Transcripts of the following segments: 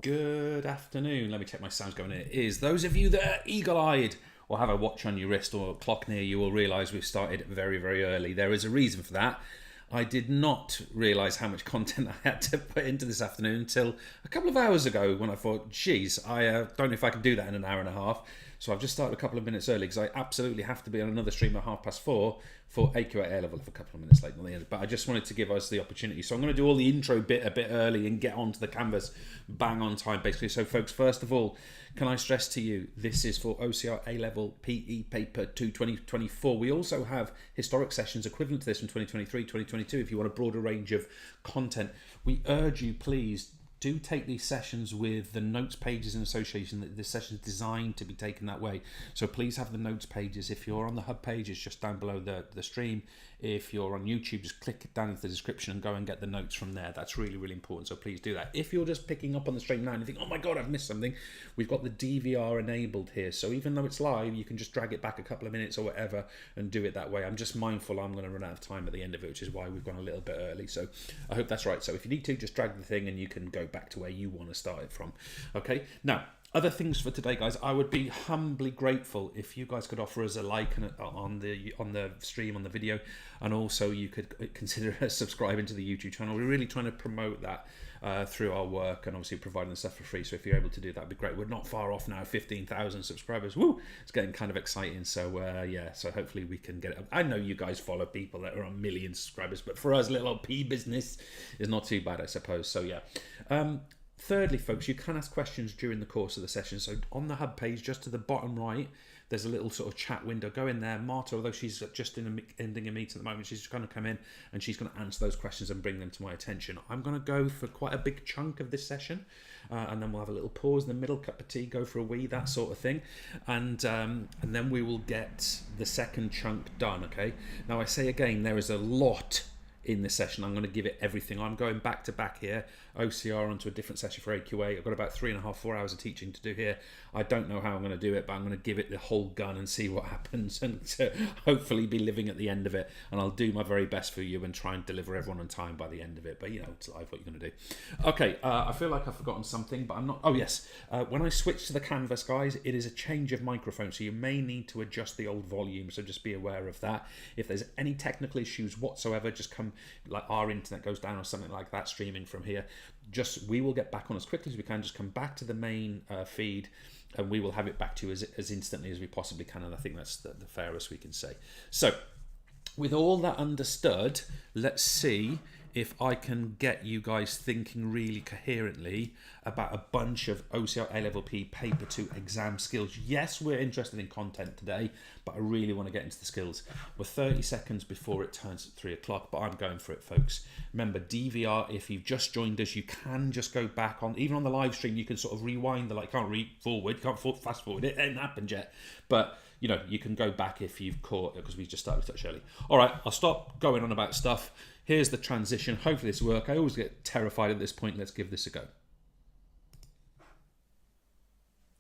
Good afternoon. Let me check my sound's going in. It is. Those of you that are eagle-eyed or have a watch on your wrist or a clock near you will realise we've started very, very early. There is a reason for that. I did not realise how much content I had to put into this afternoon until a couple of hours ago when I thought, geez, I don't know if I can do that in an hour and a half. So I've just started a couple of minutes early because I absolutely have to be on another stream at 4:30 for AQA A-level if a couple of minutes late on the end. But I just wanted to give us the opportunity. So I'm going to do all the intro bit a bit early and get onto the canvas bang on time, basically. So folks, first of all, can I stress to you, this is for OCR A-level PE paper 2 2024. We also have historic sessions equivalent to this from 2023, 2022, if you want a broader range of content. We urge you, please, do take these sessions with the notes pages in association. This session is designed to be taken that way. So please have the notes pages. If you're on the hub page, it's just down below the stream. If you're on YouTube, just click it down into the description and go and get the notes from there. That's really, really important. So please do that. If you're just picking up on the stream now and you think, oh my God, I've missed something, we've got the DVR enabled here. So even though it's live, you can just drag it back a couple of minutes or whatever and do it that way. I'm just mindful I'm going to run out of time at the end of it, which is why we've gone a little bit early. So I hope that's right. So if you need to, just drag the thing and you can go back to where you want to start it from. Okay, now other things for today, guys. I would be humbly grateful if you guys could offer us a like on the stream, on the video, and also you could consider subscribing to the YouTube channel. We're really trying to promote that through our work and obviously providing the stuff for free. So if you're able to do that, would be great. We're not far off now, 15,000 subscribers. Woo! It's getting kind of exciting. So yeah, so hopefully we can get it up. I know you guys follow people that are on million subscribers, but for us, little old P business is not too bad, I suppose. So yeah. Thirdly, folks, you can ask questions during the course of the session. So on the hub page, just to the bottom right, there's a little sort of chat window. Go in there. Marta, although she's just ending a meeting at the moment, she's going to come in and she's going to answer those questions and bring them to my attention. I'm going to go for quite a big chunk of this session, and then we'll have a little pause in the middle, cup of tea, go for a wee, that sort of thing, and then we will get the second chunk done. Okay. Now I say again, there is a lot in this session. I'm going to give it everything. I'm going back to back here, OCR onto a different session for AQA. I've got about 3.5, 4 hours of teaching to do here. I don't know how I'm going to do it, but I'm going to give it the whole gun and see what happens, and to hopefully be living at the end of it. And I'll do my very best for you and try and deliver everyone on time by the end of it. But you know, it's live, what you're going to do. Okay, I feel like I've forgotten something, but I'm not. Oh yes, when I switch to the canvas, guys, it is a change of microphone, so you may need to adjust the old volume, so just be aware of that. If there's any technical issues whatsoever, just come, like our internet goes down or something like that streaming from here, we will get back on as quickly as we can. Just come back to the main feed and we will have it back to you as instantly as we possibly can, and I think that's the fairest we can say. So with all that understood, let's see if I can get you guys thinking really coherently about a bunch of OCR A-Level P Paper 2 exam skills. Yes, we're interested in content today, but I really want to get into the skills. We're 30 seconds before it turns at 3 o'clock, but I'm going for it, folks. Remember, DVR, if you've just joined us, you can just go back on, even on the live stream, you can sort of rewind the, can't read forward, can't fast forward, it ain't happened yet. But you know, you can go back if you've caught it, because we just started a touch early. All right, I'll stop going on about stuff. Here's the transition. Hopefully this will work. I always get terrified at this point. Let's give this a go.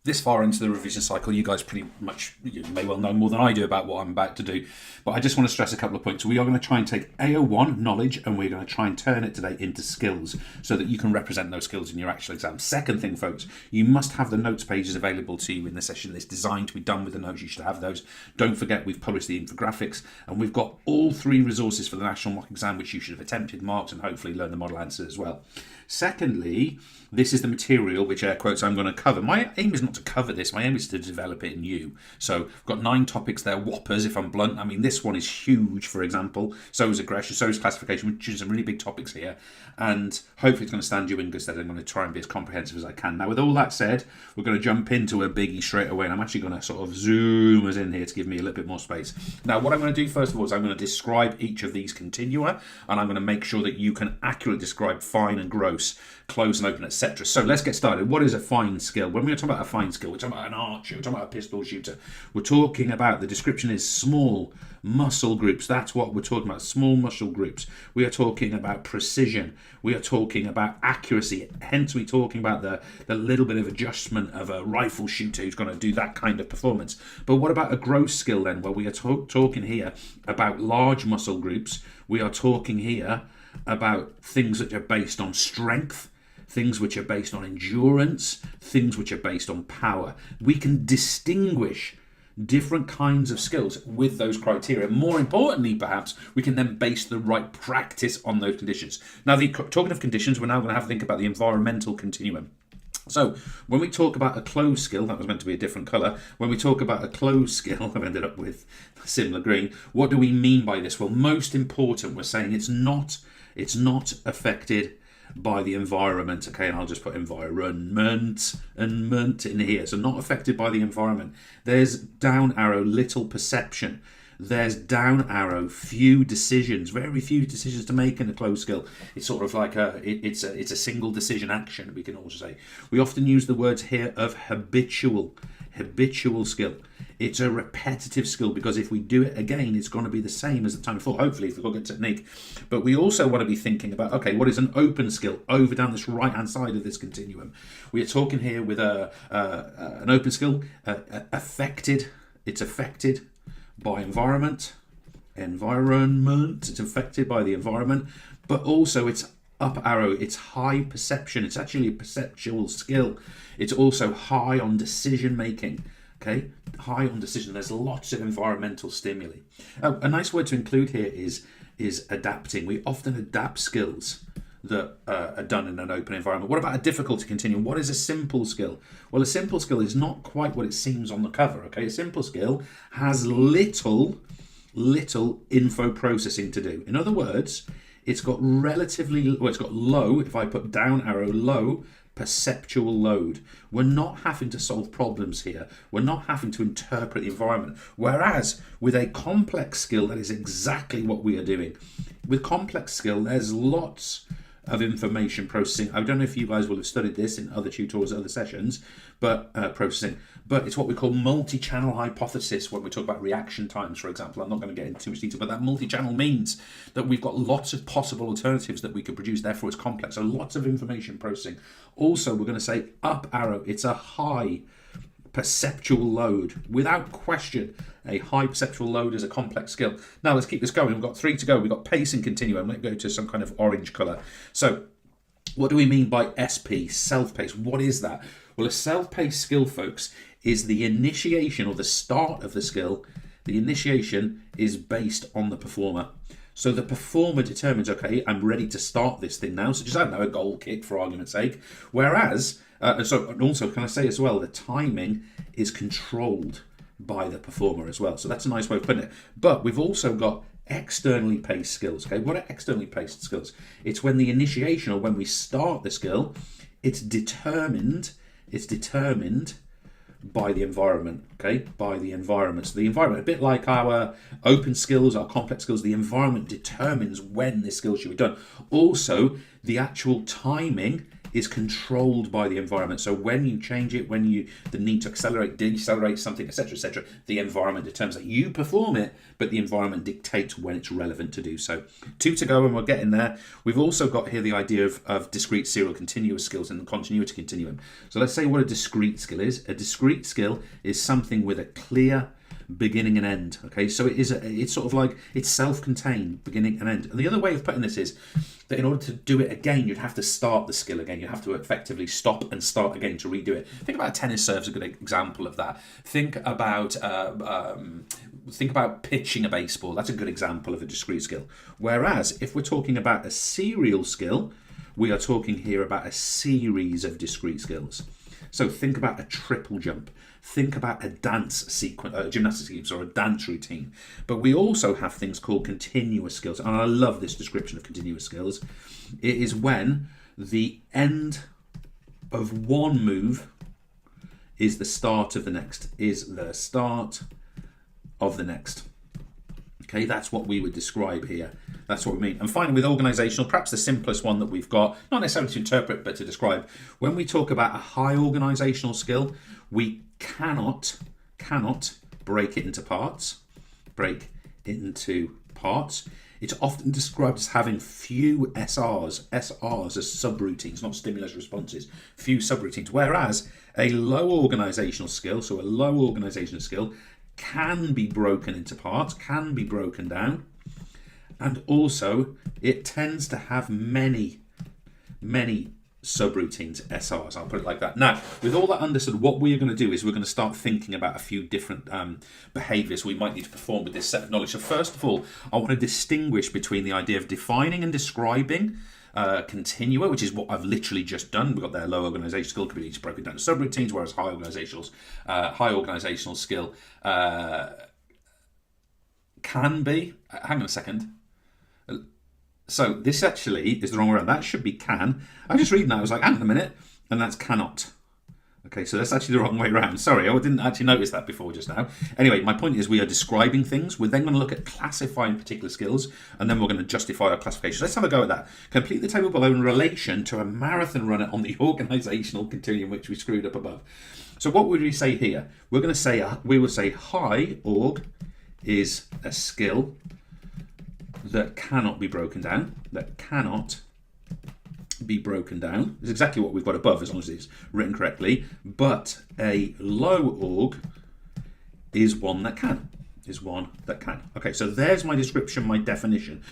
This far into the revision cycle, you guys pretty much, you may well know more than I do about what I'm about to do, but I just want to stress a couple of points. We are going to try and take AO1, knowledge, and we're going to try and turn it today into skills so that you can represent those skills in your actual exam. Second thing, folks, you must have the notes pages available to you in the session. It's designed to be done with the notes. You should have those. Don't forget, we've published the infographics, and we've got all 3 resources for the national mock exam, which you should have attempted, marked, and hopefully learn the model answer as well. Secondly, this is the material, which air quotes, I'm going to cover. My aim is not to cover this. My aim is to develop it in you. So I've got 9 topics there, whoppers, if I'm blunt. I mean, this one is huge, for example. So is aggression, so is classification, which is some really big topics here. And hopefully it's going to stand you in good stead. I'm going to try and be as comprehensive as I can. Now, with all that said, we're going to jump into a biggie straight away. And I'm actually going to sort of zoom us in here to give me a little bit more space. Now, what I'm going to do first of all is I'm going to describe each of these continua. And I'm going to make sure that you can accurately describe fine and gross, close and open, etc. So let's get started. What is a fine skill? When we're talking about a fine skill, we're talking about an archer, we're talking about a pistol shooter. We're talking about, the description is small muscle groups. That's what we're talking about, small muscle groups. We are talking about precision. We are talking about accuracy. Hence, we're talking about the little bit of adjustment of a rifle shooter who's going to do that kind of performance. But what about a gross skill then? Well, we are talking here about large muscle groups. We are talking here about things that are based on strength, things which are based on endurance, things which are based on power. We can distinguish different kinds of skills with those criteria. More importantly, perhaps, we can then base the right practice on those conditions. Now, talking of conditions, we're now going to have to think about the environmental continuum. So when we talk about a closed skill, that was meant to be a different colour. When we talk about a closed skill, I've ended up with a similar green. What do we mean by this? Well, most important, we're saying it's not affected by the environment. Okay, and I'll just put environment in here. So not affected by the environment. There's down arrow, little perception. There's down arrow, few decisions, very few decisions to make in a closed skill. It's sort of like it's a single decision action, we can also say. We often use the words here of habitual skill. It's a repetitive skill, because if we do it again, it's going to be the same as the time before, hopefully, if we've got good technique. But we also want to be thinking about, okay, what is an open skill over down this right-hand side of this continuum? We are talking here with an open skill, affected. It's affected by environment, it's affected by the environment, but also it's up arrow, it's high perception, it's actually a perceptual skill. It's also high on decision making, okay, high on decision. There's lots of environmental stimuli. A nice word to include here is adapting. We often adapt skills that are done in an open environment. What about a difficulty continuum? What is a simple skill? Well, a simple skill is not quite what it seems on the cover, okay? A simple skill has little info processing to do. In other words, it's got it's got low, if I put down arrow, low perceptual load. We're not having to solve problems here. We're not having to interpret the environment. Whereas with a complex skill, that is exactly what we are doing. With complex skill, there's lots of information processing. I don't know if you guys will have studied this in other tutorials, other sessions, but processing. But it's what we call multi-channel hypothesis when we talk about reaction times, for example. I'm not going to get into too much detail, but that multi-channel means that we've got lots of possible alternatives that we could produce, therefore it's complex. So lots of information processing. Also, we're going to say up arrow, it's a high perceptual load. Without question, a high perceptual load is a complex skill. Now let's keep this going. We've got 3 to go. We've got pace and continuum. Let's go to some kind of orange colour. So what do we mean by SP, self-pace? What is that? Well, a self-paced skill, folks, is the initiation or the start of the skill. The initiation is based on the performer. So the performer determines, okay, I'm ready to start this thing now. So just, I don't know, a goal kick for argument's sake. Whereas, and also, can I say as well, the timing is controlled by the performer as well. So that's a nice way of putting it. But we've also got externally paced skills. Okay, what are externally paced skills? It's when the initiation or when we start the skill, it's determined by the environment, okay, by the environment. So the environment, a bit like our open skills, our complex skills, the environment determines when this skill should be done. Also, the actual timing is controlled by the environment. So when you change it, the need to accelerate, decelerate something, etc., the environment determines that. You perform it, but the environment dictates when it's relevant to do so. 2 to go, and we're getting there. We've also got here the idea of discrete, serial, continuous skills in the continuity continuum. So let's say what a discrete skill is. A discrete skill is something with a clear beginning and end. Okay, so it's sort of like it's self-contained, beginning and end. And the other way of putting this is that in order to do it again, you'd have to start the skill again. You have to effectively stop and start again to redo it. Think about a tennis serve as a good example of that. Think about pitching a baseball. That's a good example of a discrete skill. Whereas if we're talking about a serial skill, we are talking here about a series of discrete skills. So think about a triple jump. Think about a dance sequence, gymnastics sequence, or a dance routine. But we also have things called continuous skills. And I love this description of continuous skills. It is when the end of one move is the start of the next, Okay, that's what we would describe here. That's what we mean. And finally, with organisational, perhaps the simplest one that we've got, not necessarily to interpret, but to describe. When we talk about a high organisational skill, we cannot break it into parts. It's often described as having few SRs. SRs are subroutines, not stimulus responses. Few subroutines. Whereas a low organisational skill, can be broken into parts, can be broken down, and also it tends to have many subroutines, SRs, I'll put it like that. Now, with all that understood, what we're going to do is we're going to start thinking about a few different behaviours we might need to perform with this set of knowledge. So first of all, I want to distinguish between the idea of defining and describing continua, which is what I've literally just done. We've got their low organisational skill could be each broken down to subroutines, whereas high organisational skill can be. Hang on a second. So this actually is the wrong way around. That should be can. I was just reading that. I was like, hang on a minute, and that's cannot. Okay, so that's actually the wrong way around. Sorry, I didn't actually notice that before just now. Anyway, my point is we are describing things. We're then going to look at classifying particular skills, and then we're going to justify our classification. Let's have a go at that. Complete the table below in relation to a marathon runner on the organisational continuum, which we screwed up above. So what would we say here? We're going to say, we will say high org is a skill that cannot be broken down. That cannot be broken down. It's exactly what we've got above as long as it's written correctly. But a low org is one that can. Okay, so there's my description, my definition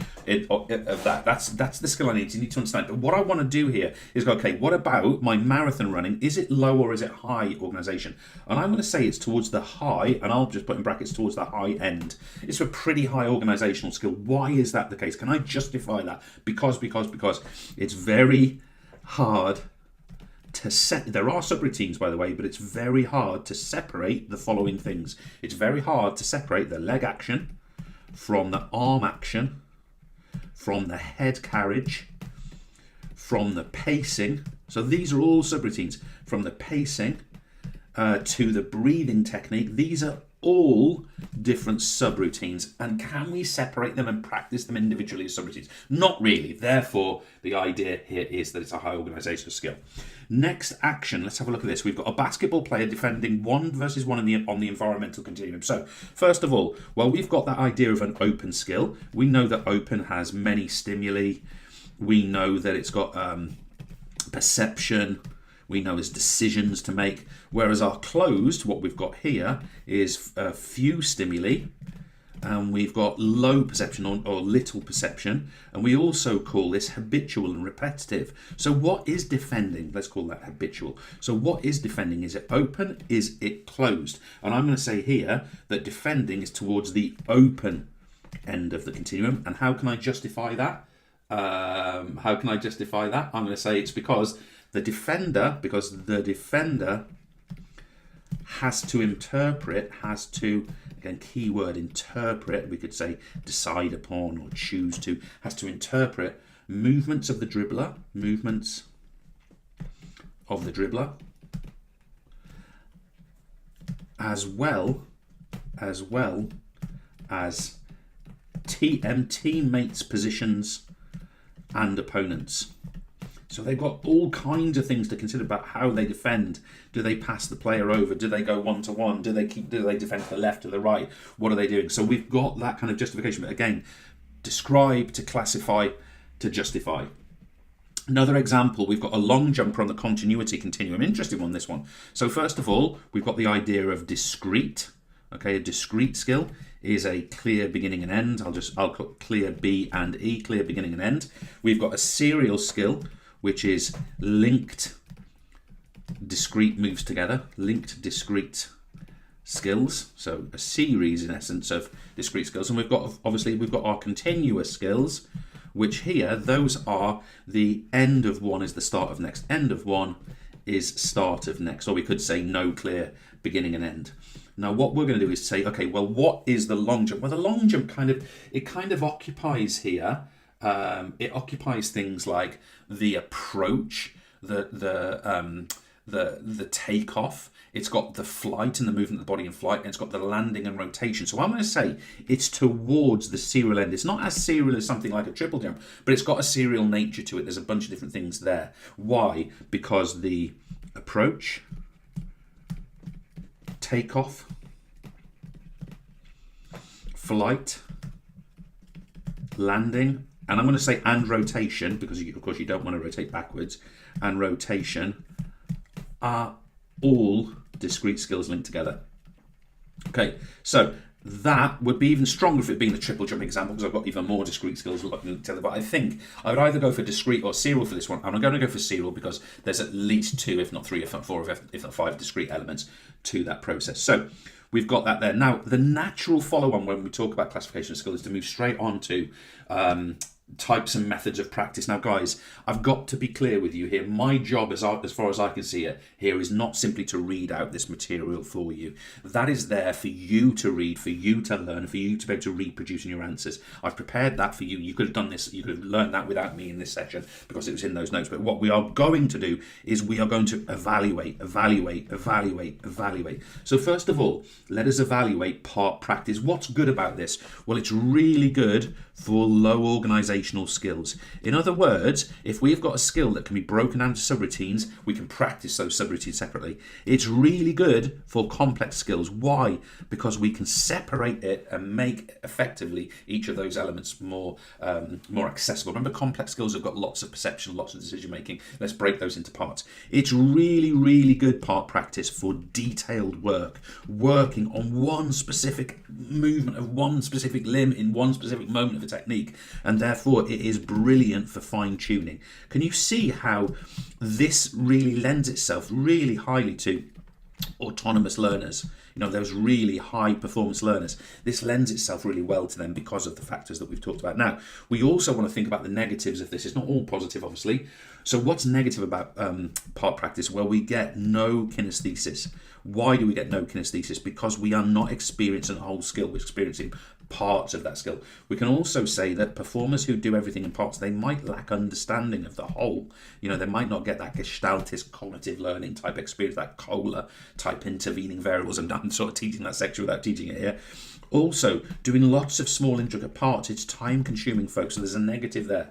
of that. That's the skill I need. You need to understand. But what I want to do here is go, okay, what about my marathon running? Is it low or is it high organisation? And I'm going to say it's towards the high, and I'll just put in brackets towards the high end. It's a pretty high organisational skill. Why is that the case? Can I justify that? Because it's very hard to set. There are subroutines, by the way, but it's very hard to separate the following things. It's very hard to separate the leg action from the arm action, from the head carriage, from the pacing. So these are all subroutines. From the pacing to the breathing technique, these are all different subroutines. And can we separate them and practice them individually as subroutines? Not really. Therefore, the idea here is that it's a high organisational skill. Next action, let's have a look at this. We've got a basketball player defending 1 versus 1 on the environmental continuum. So, first of all, well, we've got that idea of an open skill. We know that open has many stimuli. We know that it's got perception. We know there's decisions to make. Whereas our closed, what we've got here is a few stimuli, and we've got low perception or little perception, and we also call this habitual and repetitive. So what is defending? Let's call that habitual. So what is defending? Is it open? Is it closed? And I'm going to say here that defending is towards the open end of the continuum. And how can I justify that? I'm going to say it's because the defender has to interpret, again, keyword interpret, we could say decide upon or choose to, has to interpret movements of the dribbler, as well as teammates' positions and opponents. So they've got all kinds of things to consider about how they defend. Do they pass the player over? Do they go 1-to-1? Do they defend to the left or the right? What are they doing? So we've got that kind of justification. But again, describe, to classify, to justify. Another example, we've got a long jumper on the continuity continuum. Interesting one, this one. So first of all, we've got the idea of discrete. Okay, a discrete skill is a clear beginning and end. I'll put clear B and E, clear beginning and end. We've got a serial skill, which is linked discrete moves together, linked discrete skills. So a series, in essence, of discrete skills. And we've got our continuous skills, which here, those are the end of one is the start of next. End of one is start of next. Or we could say no clear beginning and end. Now, what we're going to do is say, okay, well, what is the long jump? Well, the long jump kind of occupies here. It occupies things like the approach, the takeoff. It's got the flight and the movement of the body in flight, and it's got the landing and rotation. So I'm going to say it's towards the serial end. It's not as serial as something like a triple jump, but it's got a serial nature to it. There's a bunch of different things there. Why? Because the approach, takeoff, flight, landing, and I'm going to say and rotation, because of course you don't want to rotate backwards, and rotation are all discrete skills linked together. Okay, so that would be even stronger if it being the triple jump example, because I've got even more discrete skills looking at each other. But I think I would either go for discrete or serial for this one. I'm going to go for serial because there's at least 2, if not 3, if not 4, if not 5 discrete elements to that process. So we've got that there. Now, the natural follow-on when we talk about classification of skill is to move straight on to types and methods of practice. Now, guys, I've got to be clear with you here. My job, as far as I can see it, here is not simply to read out this material for you. That is there for you to read, for you to learn, for you to be able to reproduce in your answers. I've prepared that for you. You could have done this, you could have learned that without me in this session because it was in those notes. But what we are going to do is we are going to evaluate. So first of all, let us evaluate part practice. What's good about this? Well, it's really good for low organizational skills. In other words, if we've got a skill that can be broken down to subroutines, we can practice those subroutines separately. It's really good for complex skills. Why? Because we can separate it and make effectively each of those elements more accessible. Remember, complex skills have got lots of perception, lots of decision making. Let's break those into parts. It's really good part practice for detailed work, working on one specific movement of one specific limb in one specific moment of a technique, and therefore it is brilliant for fine-tuning. Can you see how this really lends itself really highly to autonomous learners? You know, those really high performance learners. This lends itself really well to them because of the factors that we've talked about. Now, we also want to think about the negatives of this. It's not all positive, obviously. So what's negative about part practice? Well, we get no kinesthesis. Why do we get no kinesthesis? Because we are not experiencing a whole skill, we're experiencing parts of that skill. We can also say that performers who do everything in parts, they might lack understanding of the whole. You know, they might not get that gestaltist cognitive learning type experience, that COLA type intervening variables. And I'm sort of teaching that section without teaching it here. Also, doing lots of small intricate parts, it's time consuming, folks. So there's a negative there.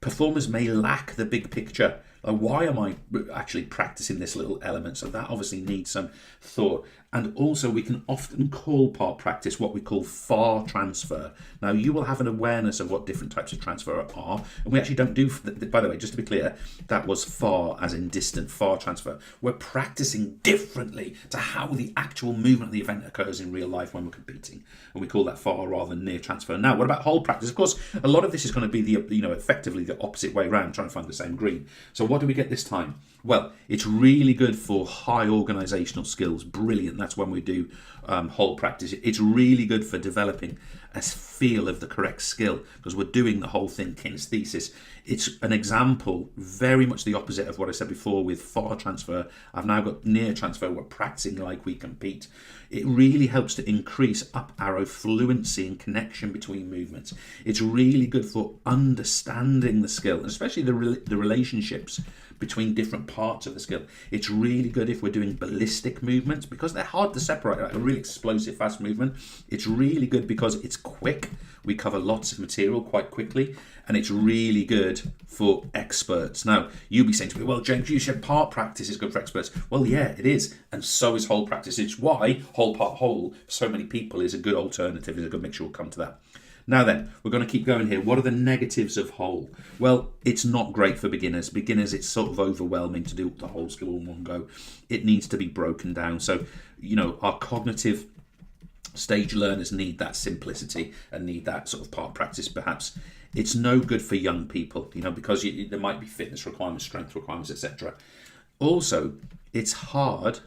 Performers may lack the big picture. Like, why am I actually practicing this little element? So that obviously needs some thought. And also we can often call part practice what we call far transfer. Now, you will have an awareness of what different types of transfer are. And we actually don't do, by the way, just to be clear, that was far as in distant, far transfer. We're practicing differently to how the actual movement of the event occurs in real life when we're competing. And we call that far rather than near transfer. Now, what about whole practice? Of course, a lot of this is going to be effectively the opposite way around, trying to find the same green. So what do we get this time? Well, it's really good for high organizational skills. Brilliant. That's when we do whole practice. It's really good for developing a feel of the correct skill because we're doing the whole thing kinesthesis. It's an example, very much the opposite of what I said before with far transfer. I've now got near transfer. We're practicing like we compete. It really helps to increase up arrow fluency and connection between movements. It's really good for understanding the skill, especially the relationships between different parts of the skill. It's really good if we're doing ballistic movements because they're hard to separate, like a really explosive fast movement. It's really good because it's quick. We cover lots of material quite quickly, and it's really good for experts. Now, you'll be saying to me, well, James, you said part practice is good for experts. Well, yeah, it is, and so is whole practice. It's why whole part whole for so many people is a good alternative, is a good mixture. We'll come to that. Now then, we're going to keep going here. What are the negatives of whole? Well, it's not great for beginners. Beginners, it's sort of overwhelming to do the whole skill in one go. It needs to be broken down. So, our cognitive stage learners need that simplicity and need that sort of part practice perhaps. It's no good for young people, because there might be fitness requirements, strength requirements, etc. Also, it's hard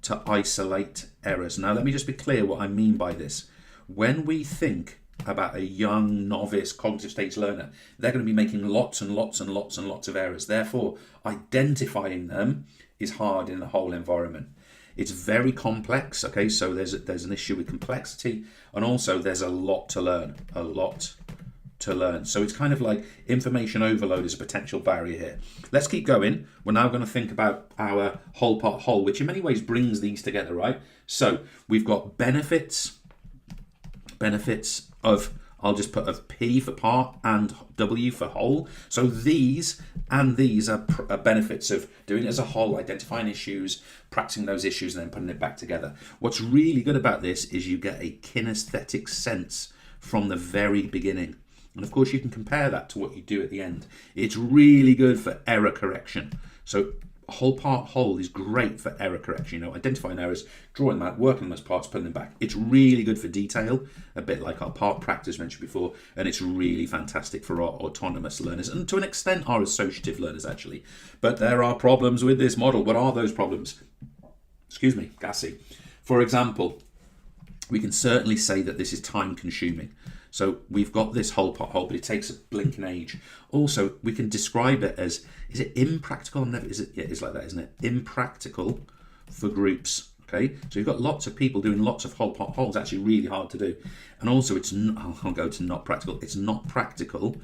to isolate errors. Now, let me just be clear what I mean by this. When we think about a young novice cognitive stage learner, they're going to be making lots and lots and lots and lots of errors. Therefore, identifying them is hard in the whole environment. It's very complex, okay? So there's an issue with complexity, and also there's a lot to learn, So it's kind of like information overload is a potential barrier here. Let's keep going. We're now going to think about our whole part whole, which in many ways brings these together, right? So we've got benefits of, I'll just put of P for part and W for whole. So these and these are benefits of doing it as a whole, identifying issues, practicing those issues, and then putting it back together. What's really good about this is you get a kinesthetic sense from the very beginning. And of course, you can compare that to what you do at the end. It's really good for error correction. So whole part whole is great for error correction, identifying errors, drawing them out, working on those parts, putting them back. It's really good for detail, a bit like our part practice mentioned before, and it's really fantastic for our autonomous learners, and to an extent our associative learners actually. But there are problems with this model. What are those problems? Excuse me, gassy. For example, we can certainly say that this is time consuming. So we've got this whole part whole, but it takes a blinking age. Also, we can describe it as, is it impractical? Yeah, it's like that, isn't it? Impractical for groups. Okay, so you've got lots of people doing lots of whole part whole. It's actually really hard to do. And also, I'll go to not practical. It's not practical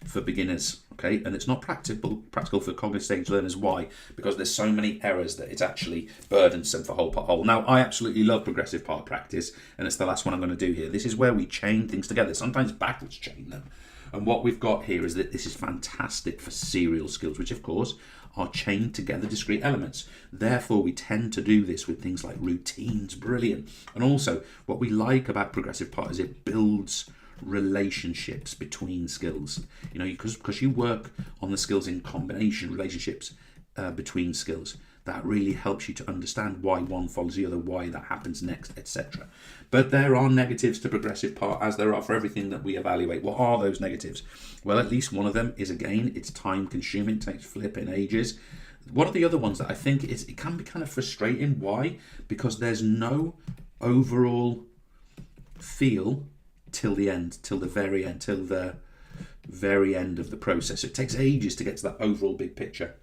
for beginners. Okay, and it's not practical for cognitive stage learners. Why? Because there's so many errors that it's actually burdensome for whole part whole. Now, I absolutely love progressive part practice, and it's the last one I'm going to do here. This is where we chain things together, sometimes backwards chain them. And what we've got here is that this is fantastic for serial skills, which of course are chained together discrete elements. Therefore, we tend to do this with things like routines. Brilliant. And also, what we like about progressive part is it builds relationships between skills, because you work on the skills in combination, relationships between skills. That really helps you to understand why one follows the other, why that happens next, etc. But there are negatives to progressive part, as there are for everything that we evaluate. What are those negatives? Well, at least one of them is, again, it's time consuming, it takes flipping ages. One of the other ones that I think it can be kind of frustrating. Why? Because there's no overall feel till the end, till the very end of the process. It takes ages to get to that overall big picture.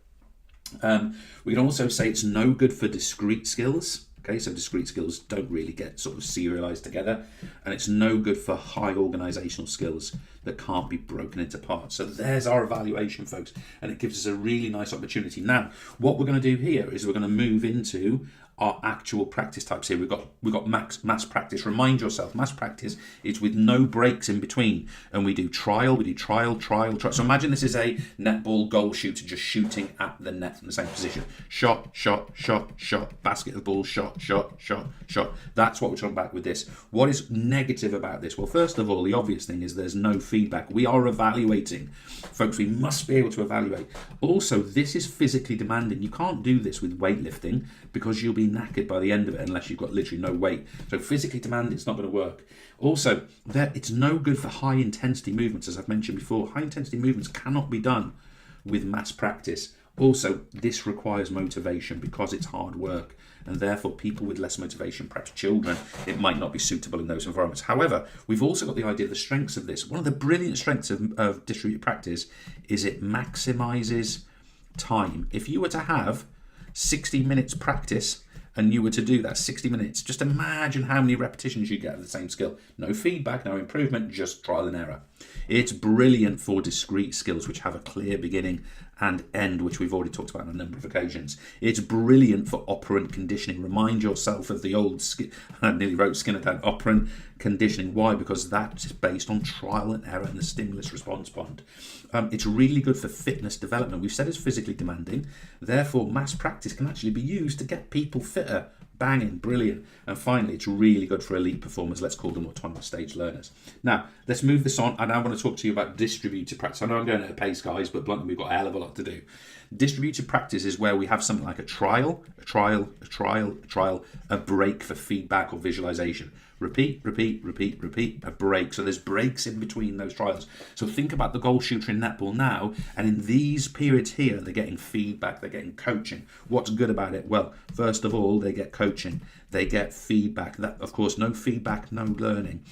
We can also say it's no good for discrete skills. Okay, so discrete skills don't really get sort of serialized together, and it's no good for high organizational skills that can't be broken into parts. So there's our evaluation, folks, and it gives us a really nice opportunity. Now, what we're going to do here is we're going to move into our actual practice types here. We've got mass practice. Remind yourself, mass practice is with no breaks in between, and we do trial. So imagine this is a netball goal shooter just shooting at the net from the same position. Shot, basket of ball, shot. That's what we're talking about with this. What is negative about this? Well, first of all, the obvious thing is there's no feedback. We are evaluating. Folks, we must be able to evaluate. Also, this is physically demanding. You can't do this with weightlifting because you'll be knackered by the end of it unless you've got literally no weight. So physically demanding, it's not going to work. Also, it's no good for high intensity movements. As I've mentioned before, high intensity movements cannot be done with mass practice. Also, this requires motivation because it's hard work, and therefore people with less motivation, perhaps children, it might not be suitable in those environments. However, we've also got the idea of the strengths of this. One of the brilliant strengths of distributed practice is it maximizes time. If you were to have 60 minutes practice and you were to do that 60 minutes, just imagine how many repetitions you get of the same skill. No feedback, no improvement, just trial and error. It's brilliant for discrete skills which have a clear beginning and end, which we've already talked about on a number of occasions. It's brilliant for operant conditioning. Remind yourself of the old, I nearly wrote Skinner down, operant conditioning. Why? Because that's based on trial and error and the stimulus response bond. It's really good for fitness development. We've said it's physically demanding, therefore mass practice can actually be used to get people fitter. Banging, brilliant. And finally, it's really good for elite performers. Let's call them autonomous stage learners. Now, let's move this on. And I want to talk to you about distributed practice. I know I'm going at a pace, guys, but bluntly, we've got a hell of a lot to do. Distributed practice is where we have something like a trial, a break for feedback or visualization. Repeat, a break. So there's breaks in between those trials. So think about the goal shooter in netball now, and in these periods here, they're getting feedback, they're getting coaching. What's good about it? Well, first of all, they get coaching, they get feedback. That, of course, no feedback, no learning.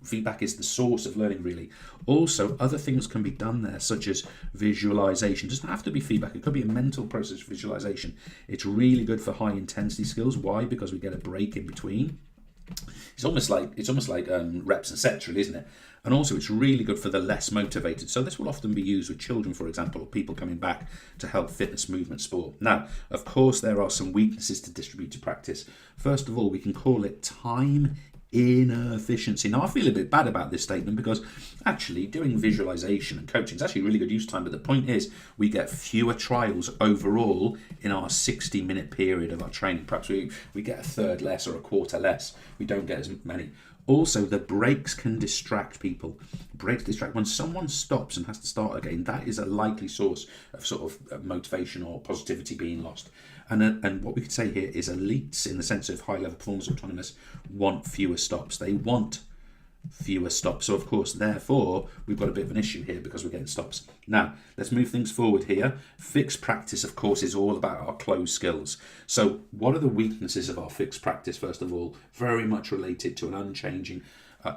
Feedback is the source of learning, really. Also, other things can be done there, such as visualization. It doesn't have to be feedback. It could be a mental process of visualization. It's really good for high intensity skills. Why? Because we get a break in between. It's almost like reps and sets, really, isn't it? And also it's really good for the less motivated. So this will often be used with children, for example, or people coming back to help fitness, movement, sport. Now, of course, there are some weaknesses to distributed practice. First of all, we can call it time inefficiency. Now, I feel a bit bad about this statement because actually doing visualization and coaching is actually really good use time. But the point is we get fewer trials overall in our 60-minute period of our training. Perhaps we get a third less or a quarter less. We don't get as many. Also, the breaks can distract people. Breaks distract. When someone stops and has to start again, that is a likely source of sort of motivation or positivity being lost. And what we could say here is elites, in the sense of high-level performance autonomous, want fewer stops. They want fewer stops. So, of course, therefore, we've got a bit of an issue here because we're getting stops. Now, let's move things forward here. Fixed practice, of course, is all about our closed skills. So what are the weaknesses of our fixed practice, first of all? Very much related to an unchanging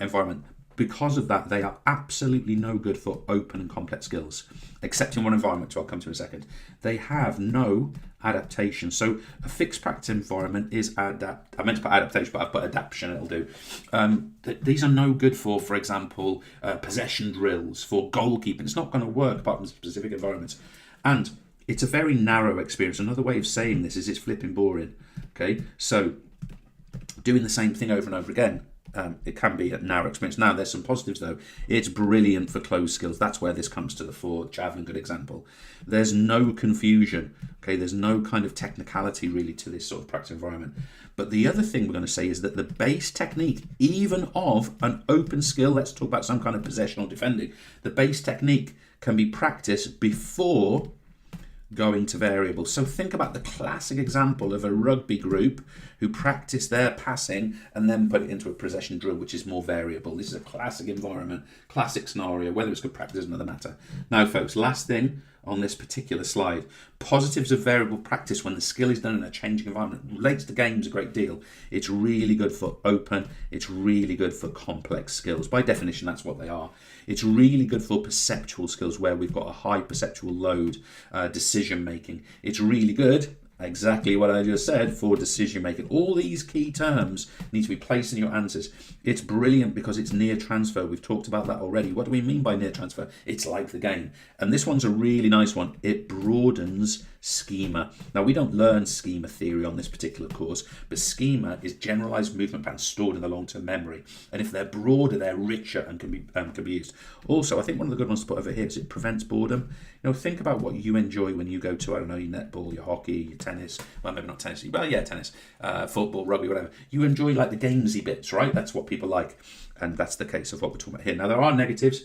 environment. Because of that, they are absolutely no good for open and complex skills, except in one environment, which I'll come to in a second. They have no adaptation. So a fixed practice environment is I meant to put adaptation, but I've put adaptation, it'll do. These are no good for example, possession drills, for goalkeeping. It's not going to work apart from specific environments. And it's a very narrow experience. Another way of saying this is it's flipping boring. Okay, so doing the same thing over and over again, it can be a narrow experience. Now, there's some positives though. It's brilliant for closed skills. That's where this comes to the fore. Javelin, good example. There's no confusion. Okay, there's no kind of technicality really to this sort of practice environment. But the other thing we're going to say is that the base technique, even of an open skill, let's talk about some kind of possession or defending, the base technique can be practiced before going to variables. So think about the classic example of a rugby group who practice their passing and then put it into a possession drill, which is more variable. This is a classic environment, classic scenario. Whether it's good practice is another matter. Now, folks, last thing on this particular slide, positives of variable practice when the skill is done in a changing environment relates to games a great deal. It's really good for open, it's really good for complex skills. By definition, that's what they are. It's really good for perceptual skills where we've got a high perceptual load, decision making. It's really good, exactly what I just said, for decision making. All these key terms need to be placed in your answers. It's brilliant because it's near transfer. We've talked about that already. What do we mean by near transfer? It's like the game. And this one's a really nice one. It broadens schema. Now, we don't learn schema theory on this particular course, but schema is generalized movement patterns stored in the long-term memory. And if they're broader, they're richer and can be used. Also, I think one of the good ones to put over here is it prevents boredom. You know, think about what you enjoy when you go to, I don't know, your netball, your hockey, your tennis. Well, maybe not tennis. Well, yeah, tennis, football, rugby, whatever. You enjoy like the gamesy bits, right? That's what people like. And that's the case of what we're talking about here. Now, there are negatives.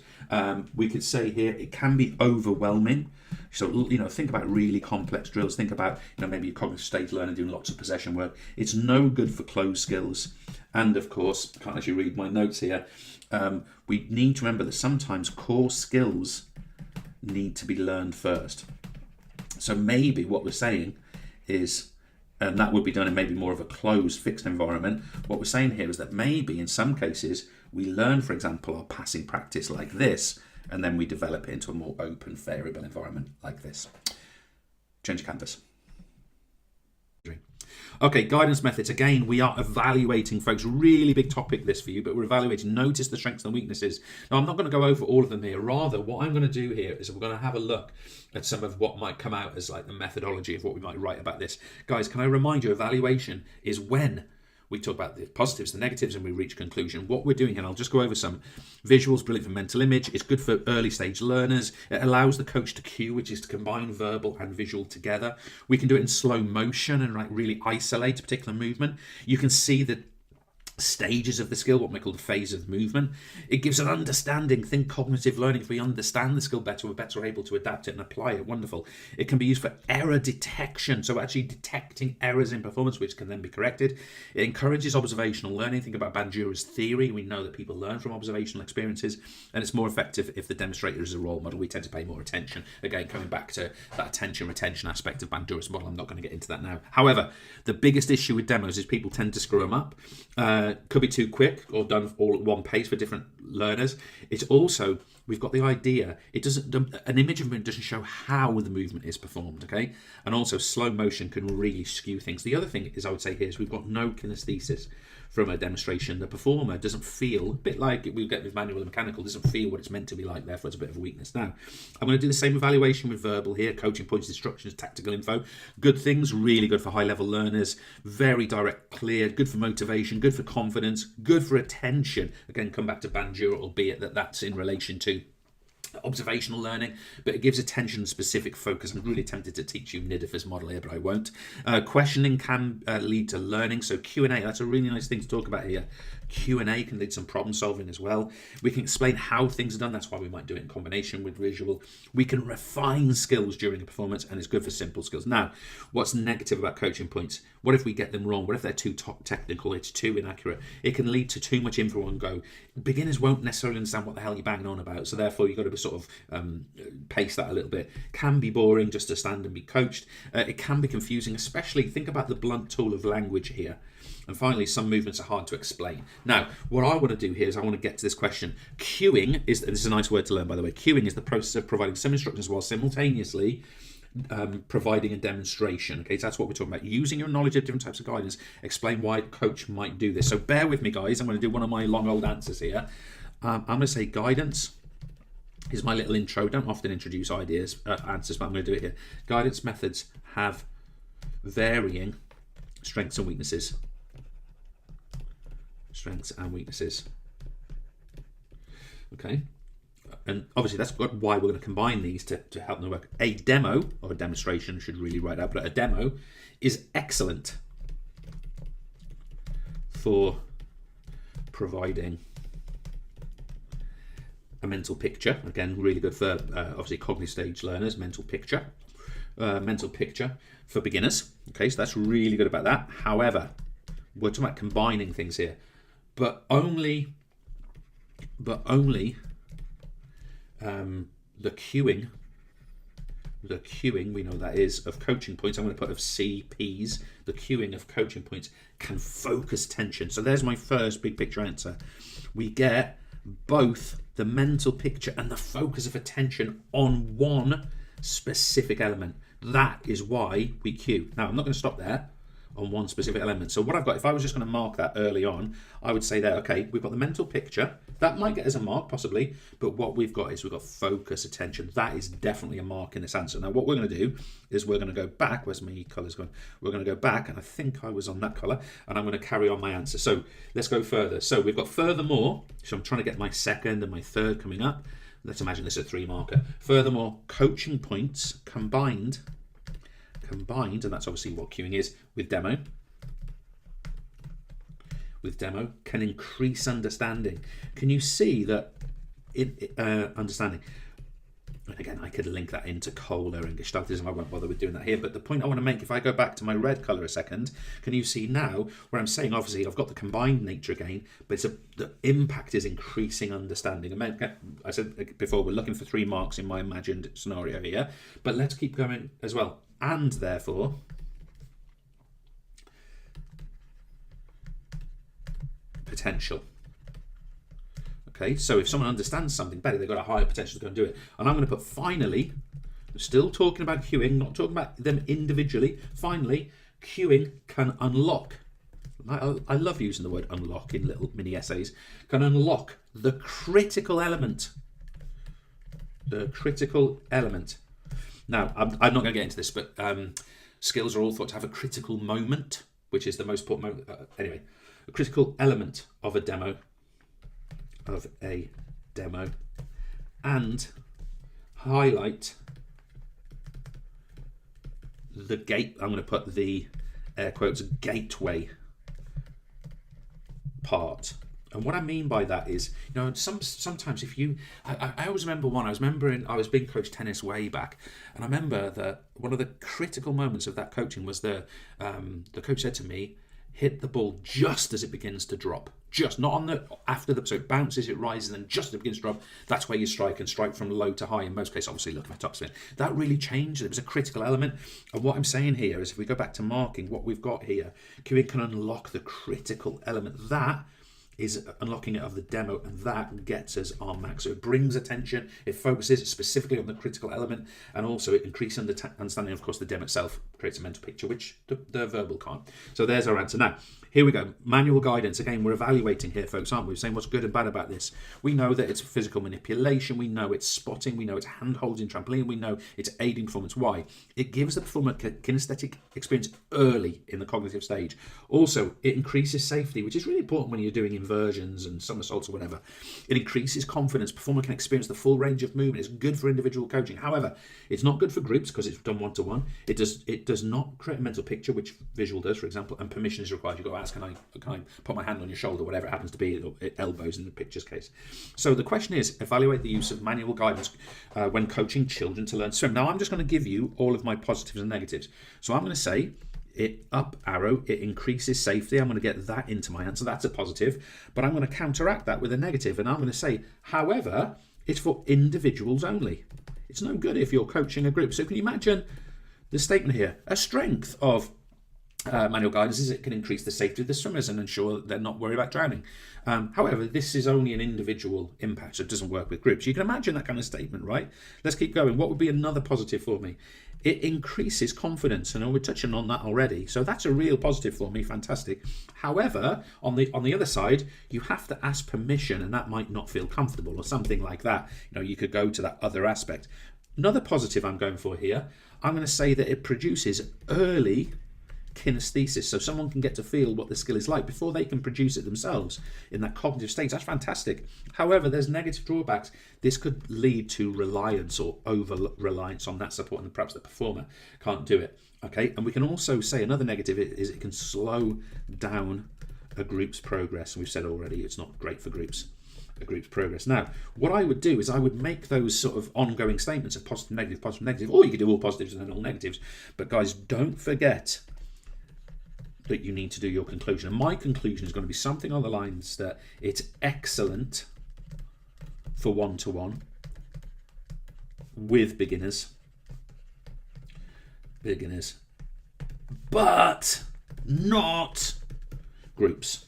We could say here it can be overwhelming. So, you know, think about really complex drills. Think about, you know, maybe your cognitive state learner doing lots of possession work. It's no good for closed skills. And of course, I can't actually read my notes here. We need to remember that sometimes core skills need to be learned first. So maybe what we're saying is, and that would be done in maybe more of a closed, fixed environment. What we're saying here is that maybe in some cases we learn, for example, our passing practice like this, and then we develop it into a more open, variable environment like this. Change canvas. Okay, guidance methods. Again, we are evaluating, folks. Really big topic this for you, but we're evaluating. Notice the strengths and weaknesses. Now, I'm not going to go over all of them here. Rather, what I'm going to do here is we're going to have a look at some of what might come out as like the methodology of what we might write about this. Guys, can I remind you, evaluation is when we talk about the positives, the negatives, and we reach conclusion. What we're doing here, I'll just go over some visuals, brilliant for mental image. It's good for early stage learners. It allows the coach to cue, which is to combine verbal and visual together. We can do it in slow motion and like really isolate a particular movement. You can see the stages of the skill, what we call the phase of movement. It gives an understanding. Think cognitive learning. If we understand the skill better, we're better able to adapt it and apply it. Wonderful. It can be used for error detection, so actually detecting errors in performance which can then be corrected. It encourages observational learning. Think about Bandura's theory. We know that people learn from observational experiences, and it's more effective if the demonstrator is a role model. We tend to pay more attention. Again, coming back to that attention retention aspect of Bandura's model. I'm not going to get into that now. However, the biggest issue with demos is people tend to screw them up. Could be too quick or done all at one pace for different learners. It's also, we've got the idea, an image of movement doesn't show how the movement is performed, okay? And also slow motion can really skew things. The other thing is, I would say here, is we've got no kinesthesis from a demonstration. The performer doesn't feel, a bit like we get with manual and mechanical, doesn't feel what it's meant to be like, therefore it's a bit of a weakness. Now, I'm going to do the same evaluation with verbal here, coaching points, instructions, tactical info. Good things, really good for high-level learners, very direct, clear, good for motivation, good for confidence, good for attention. Again, come back to Bandura, albeit that's in relation to observational learning, but it gives attention and specific focus. I'm really tempted to teach you Nidafer's model here, but I won't. Questioning can lead to learning, so Q&A, that's a really nice thing to talk about here. Q&A can lead to some problem solving as well. We can explain how things are done. That's why we might do it in combination with visual. We can refine skills during a performance, and it's good for simple skills. Now, what's negative about coaching points? What if we get them wrong? What if they're too technical? It's too inaccurate. It can lead to too much info on go. Beginners won't necessarily understand what the hell you're banging on about, so therefore you've got to sort of pace that a little bit. Can be boring just to stand and be coached. It can be confusing, especially think about the blunt tool of language here. And finally, some movements are hard to explain. Now, what I want to do here is I want to get to this question. Cueing is, this is a nice word to learn, by the way. Cueing is the process of providing some instructions while simultaneously providing a demonstration. Okay, so that's what we're talking about. Using your knowledge of different types of guidance, explain why a coach might do this. So bear with me, guys. I'm going to do one of my long old answers here. I'm going to say guidance is my little intro. Don't often introduce answers, but I'm going to do it here. Guidance methods have varying strengths and weaknesses. Strengths and weaknesses. Okay, and obviously that's why we're going to combine these to help them work. A demo or a demonstration, should really write out, but a demo is excellent for providing a mental picture. Again, really good for obviously cognitive stage learners. Mental picture for beginners. Okay, so that's really good about that. However, we're talking about combining things here. But only the cueing, we know that is of coaching points. I'm going to put of CPs. The cueing of coaching points can focus attention. So there's my first big picture answer. We get both the mental picture and the focus of attention on one specific element. That is why we cue. Now, I'm not going to stop there on one specific element. So what I've got, if I was just going to mark that early on, I would say there, okay, we've got the mental picture. That might get as a mark, possibly, but what we've got is we've got focus, attention. That is definitely a mark in this answer. Now, what we're going to do is we're going to go back. Where's my colours going? We're going to go back, and I think I was on that colour, and I'm going to carry on my answer. So let's go further. So we've got furthermore. So I'm trying to get my second and my third coming up. Let's imagine this is a 3 marker. Furthermore, coaching points combined, and that's obviously what cueing is, with demo can increase understanding. Can you see that understanding? And again, I could link that into Kohler and Gestaltism. I won't bother with doing that here. But the point I want to make, if I go back to my red colour a second, can you see now where I'm saying, obviously, I've got the combined nature again, but the impact is increasing understanding. I said before, we're looking for 3 marks in my imagined scenario here. But let's keep going as well. And therefore, potential. Okay, so if someone understands something better, they've got a higher potential to go and do it. And I'm going to put finally, still talking about cueing, not talking about them individually. Finally, cueing can unlock. I love using the word unlock in little mini essays. Can unlock the critical element. The critical element. Now, I'm not going to get into this, but skills are all thought to have a critical moment, which is the most important moment. Anyway, a critical element of a demo, and highlight the gate. I'm going to put the air quotes gateway part. And what I mean by that is, you know, sometimes if you, I always remember one. I was being coached tennis way back, and I remember that one of the critical moments of that coaching was the coach said to me, hit the ball just as it begins to drop. Just not on the after the, so it bounces, it rises, and just as it begins to drop, that's where you strike, and strike from low to high. In most cases, obviously looking for topspin. That really changed. It was a critical element. And what I'm saying here is, if we go back to marking, what we've got here, cueing can unlock the critical element. That is unlocking it of the demo, and that gets us our max. So it brings attention, it focuses specifically on the critical element, and also it increases understanding. Of course, the demo itself creates a mental picture, which the verbal can't. So there's our answer. Now, here we go. Manual guidance. Again, we're evaluating here, folks, aren't we? We're saying what's good and bad about this. We know that it's physical manipulation. We know it's spotting. We know it's hand-holding trampoline. We know it's aiding performance. Why? It gives the performer kinesthetic experience early in the cognitive stage. Also, it increases safety, which is really important when you're doing inversions and somersaults or whatever. It increases confidence. Performer can experience the full range of movement. It's good for individual coaching. However, it's not good for groups because it's done one-to-one. It does does not create a mental picture, which visual does, for example, and permission is required. You've got to ask, can I put my hand on your shoulder, whatever it happens to be, elbows in the picture's case. So the question is, evaluate the use of manual guidance when coaching children to learn to swim. Now, I'm just going to give you all of my positives and negatives. So I'm going to say, it up arrow, it increases safety. I'm going to get that into my answer. That's a positive. But I'm going to counteract that with a negative. And I'm going to say, however, it's for individuals only. It's no good if you're coaching a group. So can you imagine the statement here? A strength of manual guidance is it can increase the safety of the swimmers and ensure that they're not worried about drowning. However, this is only an individual impact, so it doesn't work with groups. You can imagine that kind of statement, right? Let's keep going. What would be another positive for me? It increases confidence, and we're touching on that already. So that's a real positive for me. Fantastic. However, on the other side, you have to ask permission, and that might not feel comfortable or something like that. You could go to that other aspect. Another positive I'm going for here, I'm going to say that it produces early kinesthesis, so someone can get to feel what the skill is like before they can produce it themselves in that cognitive state. That's fantastic. However, there's negative drawbacks. This could lead to reliance or over reliance on that support, and perhaps the performer can't do it. Okay, and we can also say another negative is it can slow down a group's progress, and we've said already it's not great for a group's progress. Now, what I would do is I would make those sort of ongoing statements of positive, negative, or you could do all positives and then all negatives. But guys, don't forget that you need to do your conclusion. And my conclusion is going to be something on the lines that it's excellent for one-to-one with beginners, but not groups,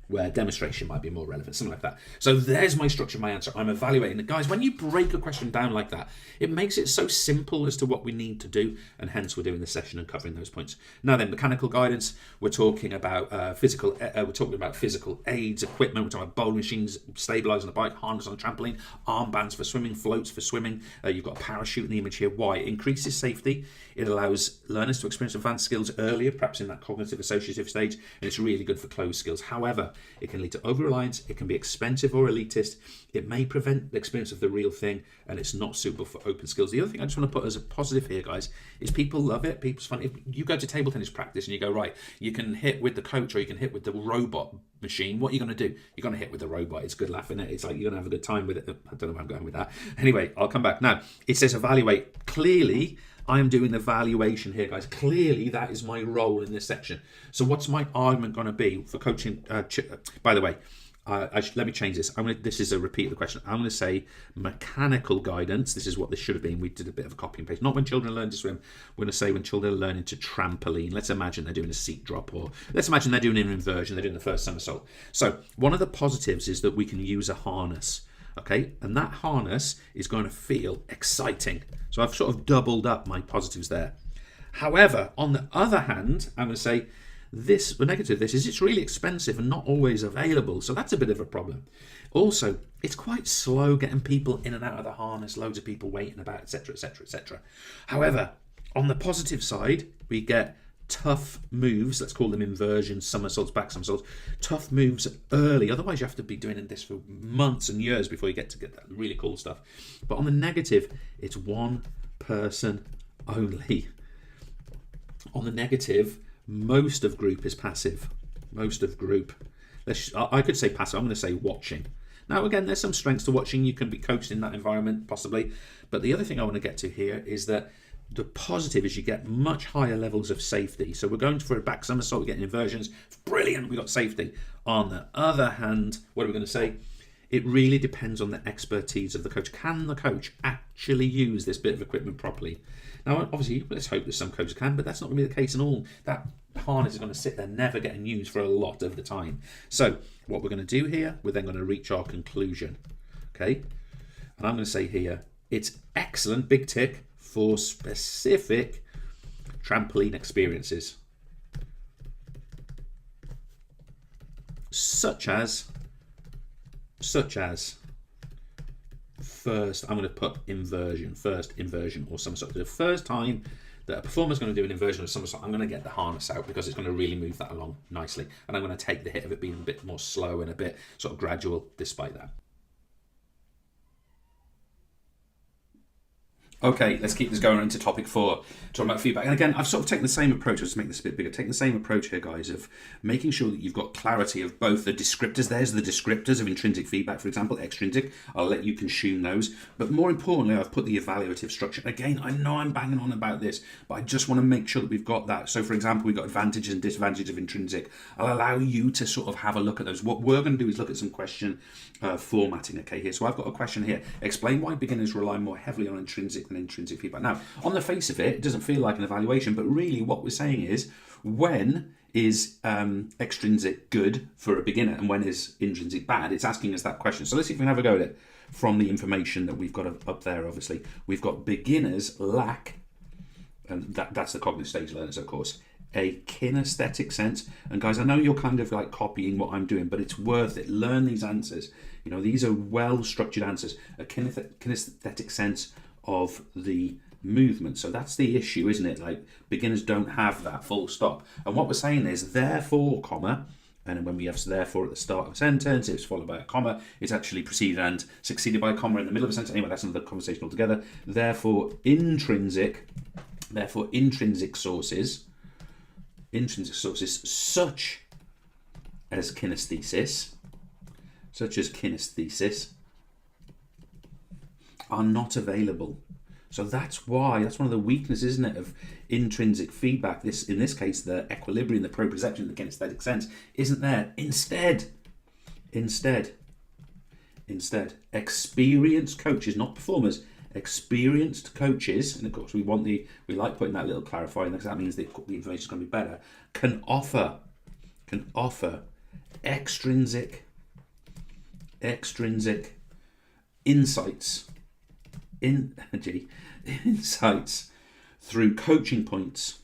where demonstration might be more relevant, something like that. So there's my structure, my answer. I'm evaluating it. Guys, when you break a question down like that, it makes it so simple as to what we need to do, and hence we're doing the session and covering those points. Now then, mechanical guidance, we're talking about physical aids, equipment, we're talking about bowling machines, stabilizer on the bike, harness on the trampoline, armbands for swimming, floats for swimming. You've got a parachute in the image here. Why? It increases safety. It allows learners to experience advanced skills earlier, perhaps in that cognitive associative stage, and it's really good for closed skills. However, it can lead to over-reliance, it can be expensive or elitist, it may prevent the experience of the real thing, and it's not suitable for open skills. The other thing I just want to put as a positive here, guys, is people love it. People's fun. If you go to table tennis practice and you go, right, you can hit with the coach or you can hit with the robot machine, what are you going to do? You're going to hit with the robot. It's good laughing at it. It's like you're going to have a good time with it. I don't know where I'm going with that. Anyway, I'll come back. Now, it says evaluate. Clearly, I am doing the evaluation here, guys. Clearly, that is my role in this section. So what's my argument going to be for coaching? By the way, let me change this. This is a repeat of the question. I'm going to say mechanical guidance. This is what this should have been. We did a bit of a copy and paste. Not when children learn to swim. We're going to say when children are learning to trampoline. Let's imagine they're doing a seat drop, or let's imagine they're doing an inversion. They're doing the first somersault. So one of the positives is that we can use a harness. Okay, and that harness is going to feel exciting. So I've sort of doubled up my positives there. However, on the other hand, I'm going to say the negative of this is it's really expensive and not always available. So that's a bit of a problem. Also, it's quite slow getting people in and out of the harness, loads of people waiting about, etc., etc., etc. However, on the positive side, we get tough moves, let's call them inversions, somersaults, back somersaults, tough moves early. Otherwise, you have to be doing this for months and years before you get to get that really cool stuff. But on the negative, it's one person only. On the negative, most of group is passive. Most of group. I could say passive. I'm going to say watching. Now, again, there's some strengths to watching. You can be coached in that environment, possibly. But the other thing I want to get to here is that the positive is you get much higher levels of safety. So we're going for a back somersault, we're getting inversions. Brilliant, we got safety. On the other hand, what are we going to say? It really depends on the expertise of the coach. Can the coach actually use this bit of equipment properly? Now, obviously, let's hope that some coaches can, but that's not going to be the case in all. That harness is going to sit there never getting used for a lot of the time. So what we're going to do here, we're then going to reach our conclusion. Okay? And I'm going to say here, it's excellent, big tick, for specific trampoline experiences, such as first, I'm going to put first inversion or somersault. The first time that a performer's going to do an inversion or somersault, I'm going to get the harness out because it's going to really move that along nicely, and I'm going to take the hit of it being a bit more slow and a bit sort of gradual despite that. Okay, let's keep this going into topic 4, talking about feedback. And again, I've sort of taken the same approach, let's make this a bit bigger, taking the same approach here, guys, of making sure that you've got clarity of both the descriptors. There's the descriptors of intrinsic feedback, for example, extrinsic. I'll let you consume those. But more importantly, I've put the evaluative structure. Again, I know I'm banging on about this, but I just want to make sure that we've got that. So, for example, we've got advantages and disadvantages of intrinsic. I'll allow you to sort of have a look at those. What we're going to do is look at some question formatting, okay, here. So I've got a question here. Explain why beginners rely more heavily on intrinsic than intrinsic feedback. Now, on the face of it, it doesn't feel like an evaluation, but really what we're saying is, when is extrinsic good for a beginner and when is intrinsic bad? It's asking us that question. So let's see if we can have a go at it from the information that we've got up there, obviously. We've got beginners lack, and that's the cognitive stage learners, of course, a kinesthetic sense. And guys, I know you're kind of like copying what I'm doing, but it's worth it. Learn these answers. You know, these are well-structured answers. A kinesthetic sense of the movement. So that's the issue, isn't it? Like, beginners don't have that, full stop. And what we're saying is, therefore, comma, and when we have therefore at the start of a sentence, it's followed by a comma, it's actually preceded and succeeded by a comma in the middle of a sentence. Anyway, that's another conversation altogether. Therefore, intrinsic sources such as kinesthesis are not available. So that's why, that's one of the weaknesses, isn't it, of intrinsic feedback. In this case, the equilibrium, the proprioception, the kinesthetic sense isn't there. Instead, experienced coaches, not performers, experienced coaches, and of course we like putting that little clarifier in because that means the information is going to be better, can offer extrinsic insights through coaching points.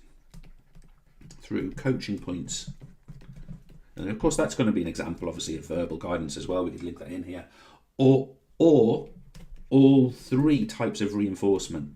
And of course that's going to be an example, obviously, of verbal guidance as well. We could link that in here. Or all 3 types of reinforcement.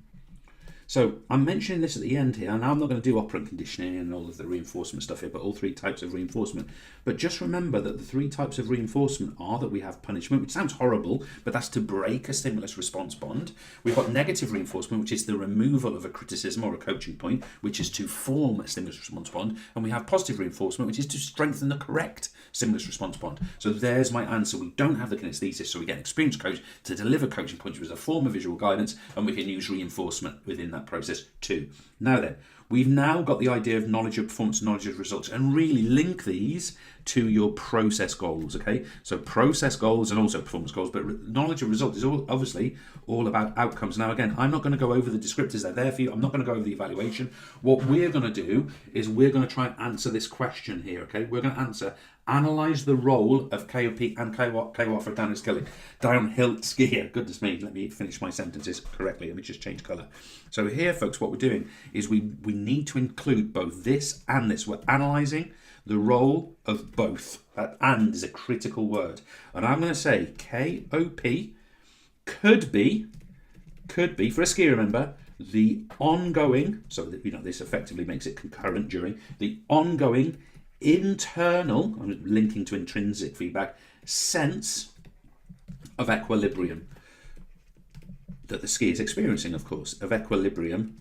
So I'm mentioning this at the end here, and I'm not going to do operant conditioning and all of the reinforcement stuff here, but all 3 types of reinforcement. But just remember that the 3 types of reinforcement are that we have punishment, which sounds horrible, but that's to break a stimulus-response bond. We've got negative reinforcement, which is the removal of a criticism or a coaching point, which is to form a stimulus-response bond. And we have positive reinforcement, which is to strengthen the correct stimulus-response bond. So there's my answer. We don't have the kinesthesis, so we get an experienced coach to deliver coaching points, which is a form of visual guidance, and we can use reinforcement within that process too. Now then, we've now got the idea of knowledge of performance, knowledge of results, and really link these to your process goals, okay? So process goals and also performance goals, but knowledge of results is obviously all about outcomes. Now again, I'm not going to go over the descriptors, they're there for you. I'm not going to go over the evaluation. What we're going to do is we're going to try and answer this question here, okay? We're going to analyse the role of KOP and KO for downhill skier. Goodness me, let me finish my sentences correctly. Let me just change colour. So here, folks, what we're doing is we need to include both this and this. We're analysing the role of both. That "and" is a critical word. And I'm going to say KOP could be, for a skier, remember, the ongoing, so that, you know, this effectively makes it concurrent during, the ongoing internal, I'm linking to intrinsic feedback, sense of equilibrium that the skier is experiencing, of course, of equilibrium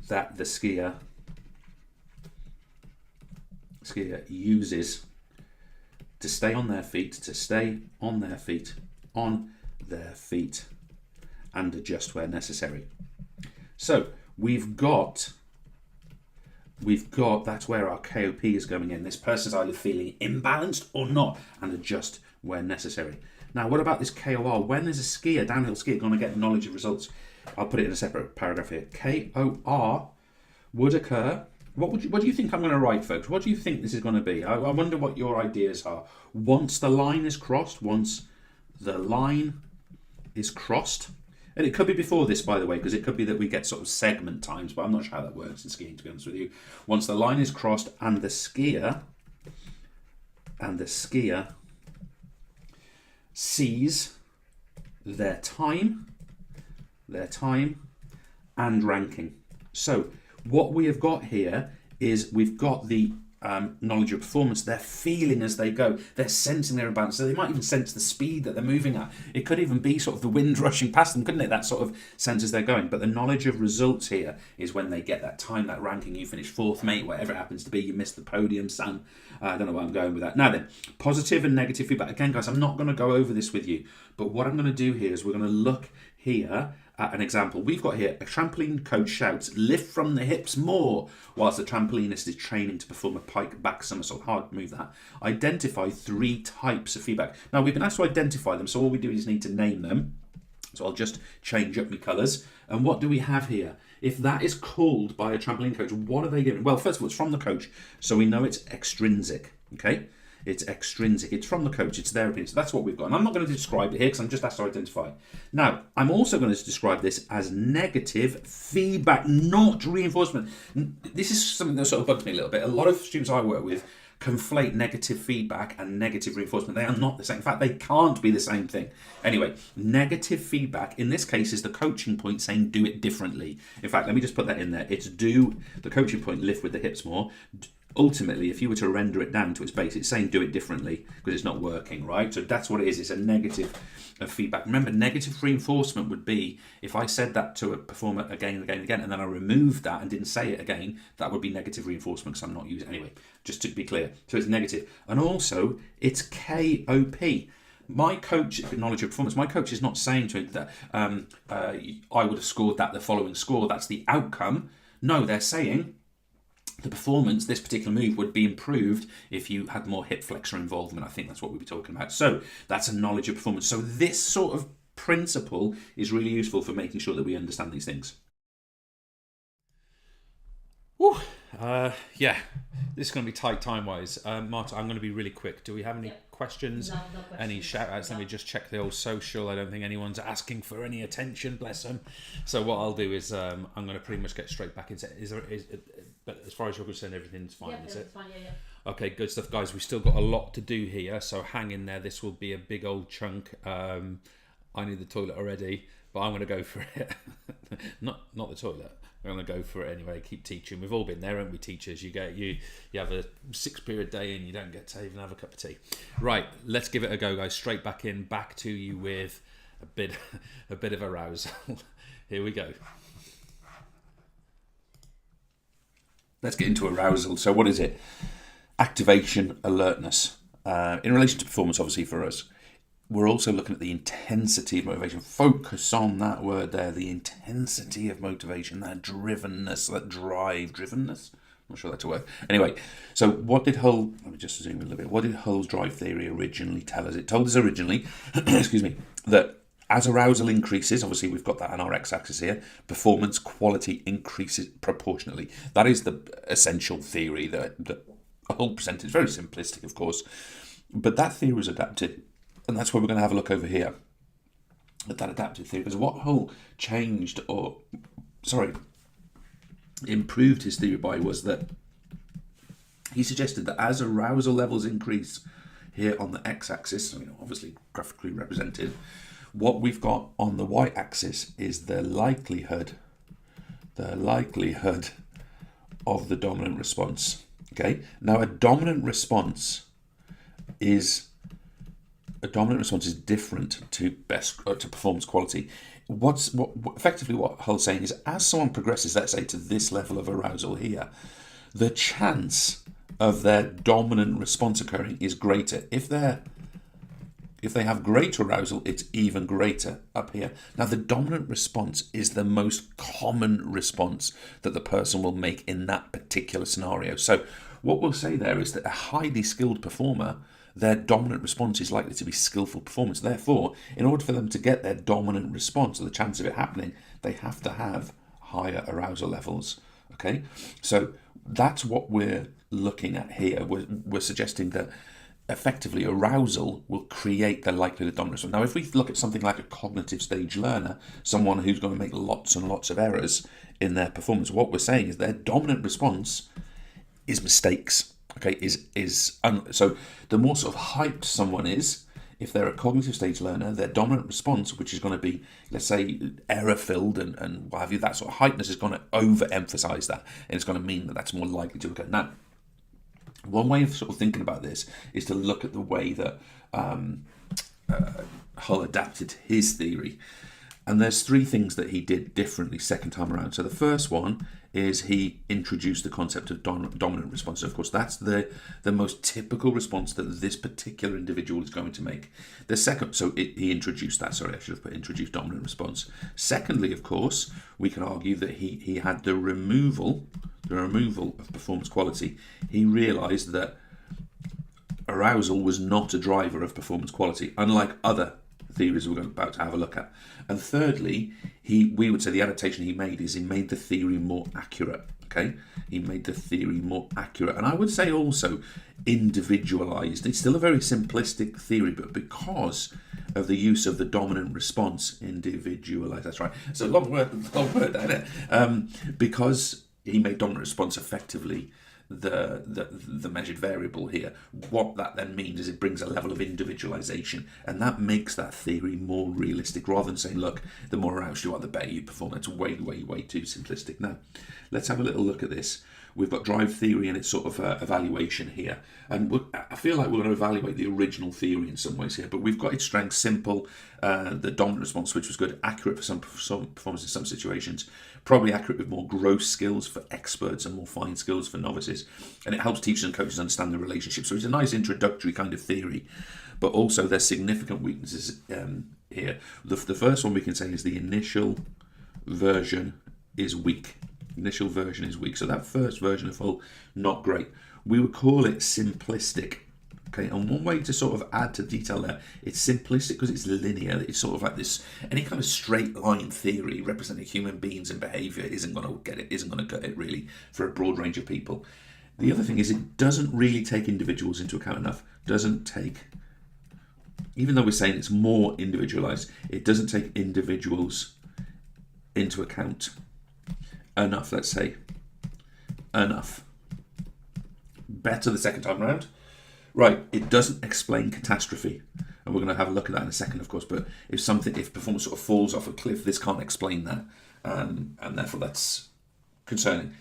that the skier uses to stay on their feet, and adjust where necessary. So we've got, that's where our KOP is going in. This person's either feeling imbalanced or not, and adjust where necessary. Now, what about this KOR? When is a skier, downhill skier, going to get knowledge of results? I'll put it in a separate paragraph here. KOR would occur. What do you think I'm going to write, folks? What do you think this is going to be? I wonder what your ideas are. Once the line is crossed, and it could be before this, by the way, because it could be that we get sort of segment times, but I'm not sure how that works in skiing, to be honest with you. Once the line is crossed and the skier sees their time and ranking. So what we have got here is we've got the knowledge of performance, they're feeling as they go, they're sensing their imbalance, so they might even sense the speed that they're moving at. It could even be sort of the wind rushing past them, couldn't it? That sort of sense as they're going. But the knowledge of results here is when they get that time, that ranking. You finish fourth, mate, whatever it happens to be, you missed the podium, Sam. I don't know where I'm going with that. Now then, positive and negative feedback. Again, guys, I'm not going to go over this with you, but what I'm going to do here is we're going to look here at an example. We've got here a trampoline coach shouts, lift from the hips more, whilst the trampolinist is training to perform a pike back somersault. Hard move that. Identify 3 types of feedback. Now, we've been asked to identify them, so all we do is need to name them. So I'll just change up my colours. And what do we have here? If that is called by a trampoline coach, what are they giving? Well, first of all, it's from the coach, so we know it's extrinsic, okay? It's extrinsic. It's from the coach. It's their opinion. So that's what we've got. And I'm not going to describe it here because I'm just asked to identify. Now, I'm also going to describe this as negative feedback, not reinforcement. This is something that sort of bugs me a little bit. A lot of students I work with conflate negative feedback and negative reinforcement. They are not the same. In fact, they can't be the same thing. Anyway, negative feedback, in this case, is the coaching point saying do it differently. In fact, let me just put that in there. It's do, the coaching point, lift with the hips more. Ultimately, if you were to render it down to its base, it's saying do it differently because it's not working, right? So that's what it is. It's a negative feedback. Remember, negative reinforcement would be if I said that to a performer again and again and again, and then I removed that and didn't say it again, that would be negative reinforcement because I'm not using it. Anyway, just to be clear. So it's negative. And also, it's KOP. My coach, knowledge of performance, my coach is not saying to it that I would have scored that the following score. That's the outcome. No, they're saying the performance, this particular move would be improved if you had more hip flexor involvement. I think that's what we'll be talking about. So that's a knowledge of performance. So this sort of principle is really useful for making sure that we understand these things. Woo. Yeah, this is going to be tight time-wise. Marta, I'm going to be really quick. Do we have any questions? No questions. Any shout-outs? Let me just check the old social. I don't think anyone's asking for any attention, bless them. So what I'll do is I'm going to pretty much get straight back into it. But as far as you're concerned, everything's fine, is it? Fine, yeah. Okay, good stuff, guys. We've still got a lot to do here, so hang in there. This will be a big old chunk. I need the toilet already, but I'm going to go for it. not the toilet. I'm going to go for it anyway. Keep teaching. We've all been there, haven't we, teachers? You have a 6-period day and you don't get to even have a cup of tea. Right, let's give it a go, guys. Straight back in, back to you with a bit of arousal. Here we go. Let's get into arousal. So what is it? Activation, alertness. In relation to performance, obviously, for us, we're also looking at the intensity of motivation. Focus on that word there, the intensity of motivation, that drivenness, that drive. Drivenness? I'm not sure that's a word. Anyway, so what did Hull, let me just zoom in a little bit, what did Hull's drive theory originally tell us? It told us originally, excuse me, that as arousal increases, obviously we've got that on our x-axis here, performance quality increases proportionately. That is the essential theory that Hull presented. Very simplistic, of course, but that theory was adapted. And that's where we're going to have a look over here at that adaptive theory. Because what Hull improved his theory by was that he suggested that as arousal levels increase here on the x-axis, obviously graphically represented, what we've got on the y-axis is the likelihood of the dominant response. Okay. Now, a dominant response is different to performance quality. Effectively what Hull's saying is, as someone progresses, let's say, to this level of arousal here, the chance of their dominant response occurring is greater. If they have greater arousal, it's even greater up here. Now, the dominant response is the most common response that the person will make in that particular scenario. So what we'll say there is that a highly skilled performer, their dominant response is likely to be skillful performance. Therefore, in order for them to get their dominant response, or the chance of it happening, they have to have higher arousal levels. Okay, so that's what we're looking at here. We're suggesting that effectively arousal will create the likelihood of dominant response. Now, if we look at something like a cognitive stage learner, someone who's going to make lots and lots of errors in their performance, what we're saying is their dominant response is mistakes. Okay, so the more sort of hyped someone is, if they're a cognitive stage learner, their dominant response, which is going to be, let's say, error-filled and what have you, that sort of hypeness is going to overemphasize that, and it's going to mean that that's more likely to occur. Now, One way of sort of thinking about this is to look at the way that Hull adapted his theory. And there's three things that he did differently second time around. So the first one is he introduced the concept of dominant response. Of course, that's the most typical response that this particular individual is going to make. The second, he introduced that. Sorry, I should have put introduced dominant response. Secondly, of course, we can argue that he had the removal of performance quality. He realised that arousal was not a driver of performance quality, unlike other theories we're about to have a look at. And thirdly, we would say the adaptation he made is he made the theory more accurate. Okay, he made the theory more accurate, and I would say also individualized. It's still a very simplistic theory, but because of the use of the dominant response, individualized. That's right. It's a long word, isn't it? Because he made dominant response effectively the measured variable here. What that then means is it brings a level of individualization, and that makes that theory more realistic, rather than saying, look, the more aroused you are, the better you perform. That's way too simplistic. Now, let's have a little look at this. We've got drive theory and its sort of evaluation here, and I feel like we're going to evaluate the original theory in some ways here, but we've got its strengths: simple, the dominant response, which was good, accurate for some performance in some situations, probably accurate with more gross skills for experts and more fine skills for novices, and it helps teachers and coaches understand the relationship. So it's a nice introductory kind of theory, but also there's significant weaknesses here. The first one we can say is the initial version is weak. Initial version is weak. So that first version of Hull, not great. We would call it simplistic. Okay, and one way to sort of add to detail there, it's simplistic because it's linear. It's sort of like this, any kind of straight line theory representing human beings and behaviour isn't going to get it, isn't going to cut it really for a broad range of people. The other thing is it doesn't really take individuals into account enough. Doesn't take, even though we're saying it's more individualised, it doesn't take individuals into account enough, let's say. Enough. Better the second time around. Right, it doesn't explain catastrophe, and we're going to have a look at that in a second, of course. But if performance sort of falls off a cliff, this can't explain that, and therefore that's concerning.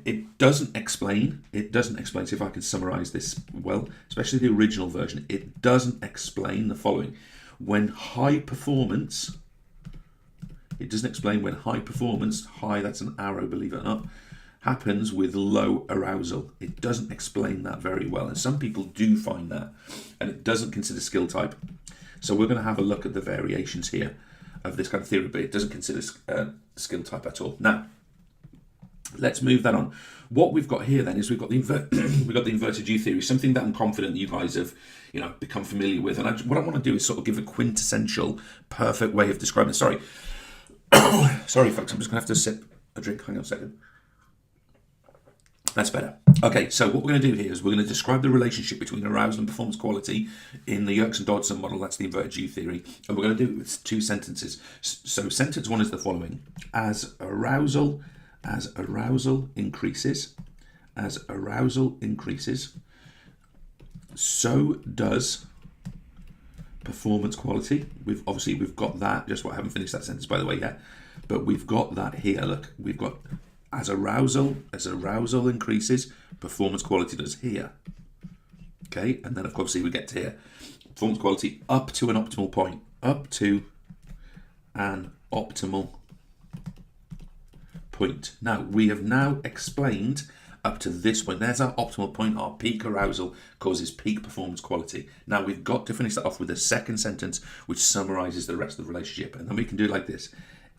It doesn't explain. So if I can summarise this well, especially the original version, it doesn't explain the following: when high performance. It doesn't explain when high performance, high, that's an arrow, believe it or not, happens with low arousal. It doesn't explain that very well, and some people do find that, and it doesn't consider skill type. So we're going to have a look at the variations here of this kind of theory, but it doesn't consider skill type at all. Now, let's move that on. What we've got here then is we've got the inverted U theory, something that I'm confident that you guys have become familiar with. And what I want to do is sort of give a quintessential, perfect way of describing it. Sorry, folks, I'm just going to have to sip a drink. Hang on a second. That's better. Okay, so what we're going to do here is we're going to describe the relationship between arousal and performance quality in the Yerkes and Dodson model. That's the inverted U theory. And we're going to do it with two sentences. So sentence one is the following: as arousal increases, so does performance quality. We've got that. Just what I haven't finished that sentence, by the way, yet. But we've got that here. Look, we've got as arousal increases, performance quality does here. Okay, and then of course we get to here. Performance quality up to an optimal point. Up to an optimal point. Now, we have now explained up to this point. There's our optimal point. Our peak arousal causes peak performance quality. Now, we've got to finish that off with a second sentence which summarises the rest of the relationship. And then we can do it like this.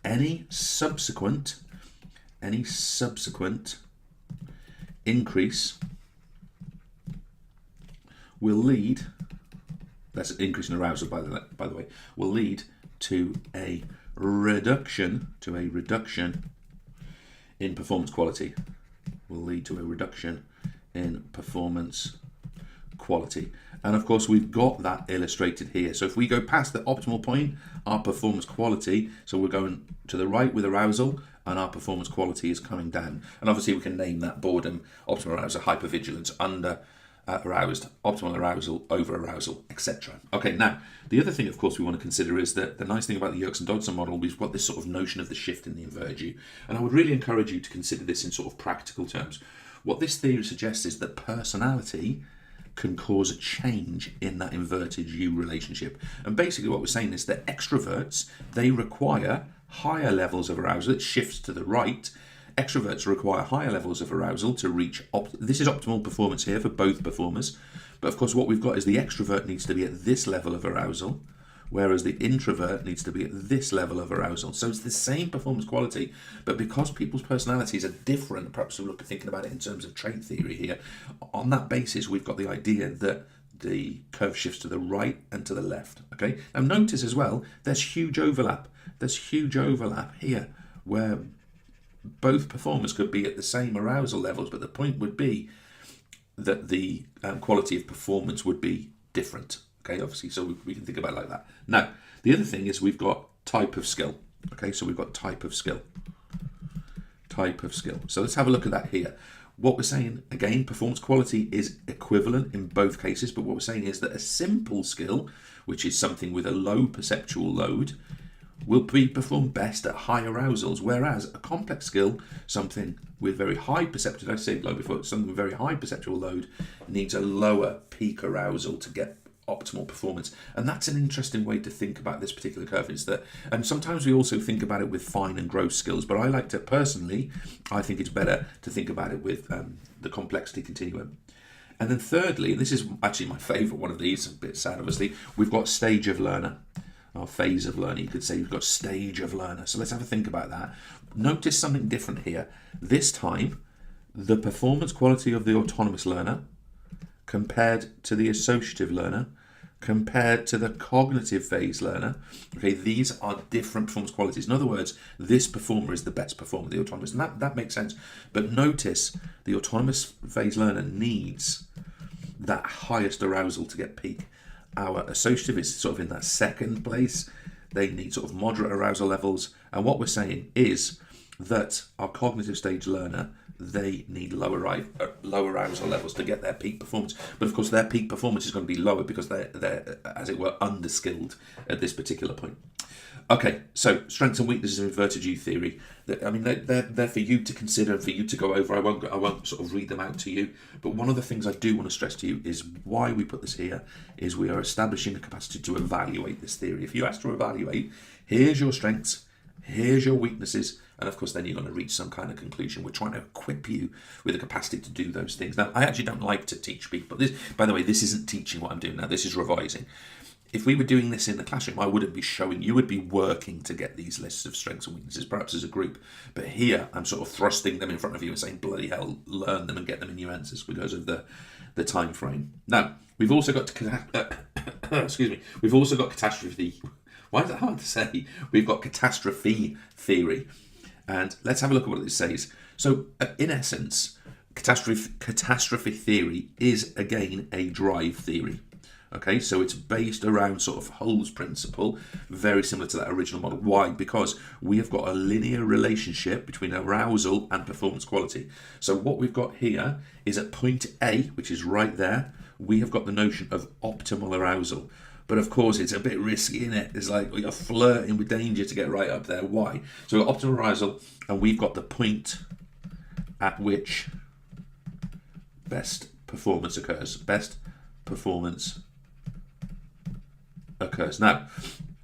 Any subsequent increase will lead, that's an increase in arousal by the way, will lead to a reduction in performance quality. Will lead to a reduction in performance quality. And of course we've got that illustrated here. So if we go past the optimal point, our performance quality, so we're going to the right with arousal, and our performance quality is coming down. And obviously we can name that boredom, optimal arousal, hypervigilance, under aroused, optimal arousal, over arousal, etc. Okay, now the other thing of course we want to consider is that the nice thing about the Yerkes and Dodson model, we've got this sort of notion of the shift in the inverted U, and I would really encourage you to consider this in sort of practical terms. what this theory suggests is that personality can cause a change in that inverted U relationship. And basically what we're saying is that extroverts, they require higher levels of arousal. It shifts to the right. Extroverts require higher levels of arousal to reach, this is optimal performance here for both performers. But of course what we've got is the extrovert needs to be at this level of arousal, whereas the introvert needs to be at this level of arousal. So it's the same performance quality, but because people's personalities are different, perhaps we're thinking about it in terms of trait theory here, on that basis we've got the idea that the curve shifts to the right and to the left. Okay. Now notice as well, there's huge overlap. There's huge overlap here where both performers could be at the same arousal levels, but the point would be that the quality of performance would be different. Okay, obviously, so we can think about it like that. Now, the other thing is we've got type of skill. Okay, so we've got type of skill. Type of skill. So let's have a look at that here. What we're saying, again, performance quality is equivalent in both cases, but what we're saying is that a simple skill, which is something with a low perceptual load, will be performed best at high arousals, whereas a complex skill, something with very high perceptual, I said low before, something with very high perceptual load needs a lower peak arousal to get optimal performance. And that's an interesting way to think about this particular curve, is that, and sometimes we also think about it with fine and gross skills, but I like to personally, I think it's better to think about it with the complexity continuum. And then thirdly, and this is actually my favourite one of these, a bit sad obviously, we've got stage of learner, or phase of learner, you could say we've got stage of learner. So let's have a think about that. Notice something different here. This time, the performance quality of the autonomous learner compared to the associative learner, compared to the cognitive phase learner, okay, these are different performance qualities. In other words, this performer is the best performer, the autonomous, and that makes sense. But notice the autonomous phase learner needs that highest arousal to get peak. Our associative is sort of in that second place. They need sort of moderate arousal levels. And what we're saying is that our cognitive stage learner, they need lower arousal levels to get their peak performance. But of course, their peak performance is going to be lower because they're as it were, underskilled at this particular point. Okay, so strengths and weaknesses of inverted U theory. I mean, they're for you to consider and for you to go over. I won't sort of read them out to you. But one of the things I do want to stress to you is why we put this here is we are establishing a capacity to evaluate this theory. If you ask to evaluate, here's your strengths, here's your weaknesses, and of course then you're going to reach some kind of conclusion. We're trying to equip you with the capacity to do those things. Now, I actually don't like to teach people. This, by the way, this isn't teaching what I'm doing now. This is revising. If we were doing this in the classroom, I wouldn't be showing, you would be working to get these lists of strengths and weaknesses, perhaps as a group. But here, I'm sort of thrusting them in front of you and saying, bloody hell, learn them and get them in your answers because of the time frame. Now, we've also got excuse me, we've also got catastrophe. Why is that hard to say? We've got catastrophe theory. And let's have a look at what it says. So, in essence, catastrophe theory is, again, a drive theory. Okay, so it's based around sort of Hull's principle, very similar to that original model. Why? Because we have got a linear relationship between arousal and performance quality. So what we've got here is at point A, which is right there, we have got the notion of optimal arousal. But of course, it's a bit risky, isn't it? It's like you're flirting with danger to get right up there. Why? So we've got optimal arousal, and we've got the point at which best performance occurs. Best performance occurs. Now,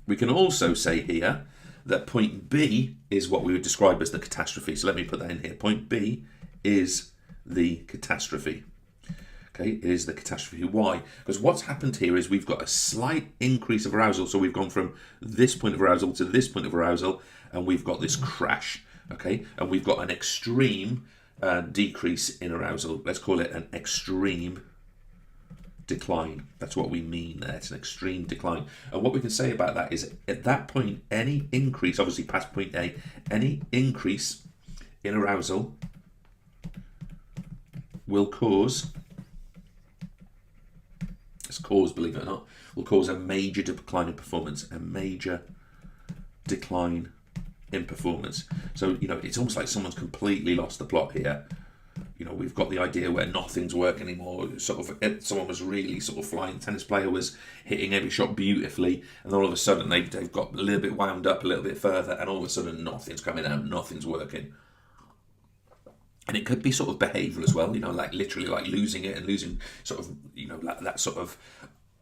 we can also say here that point B is what we would describe as the catastrophe. So let me put that in here. Point B is the catastrophe. Okay, it is the catastrophe. Why? Because what's happened here is we've got a slight increase of arousal. So we've gone from this point of arousal to this point of arousal, and we've got this crash. Okay, and we've got an extreme decrease in arousal. Let's call it an extreme decline. That's what we mean there. It's an extreme decline. And what we can say about that is at that point, any increase, obviously past point A, any increase in arousal will cause, believe it or not, will cause a major decline in performance, a major decline in performance. So, you know, it's almost like someone's completely lost the plot here. You know, we've got the idea where nothing's working anymore. Sort of, someone was really sort of flying. Tennis player was hitting every shot beautifully, and then all of a sudden they've got a little bit wound up a little bit further, and all of a sudden nothing's coming out, nothing's working. And it could be sort of behavioural as well, like literally like losing it and losing sort of, that sort of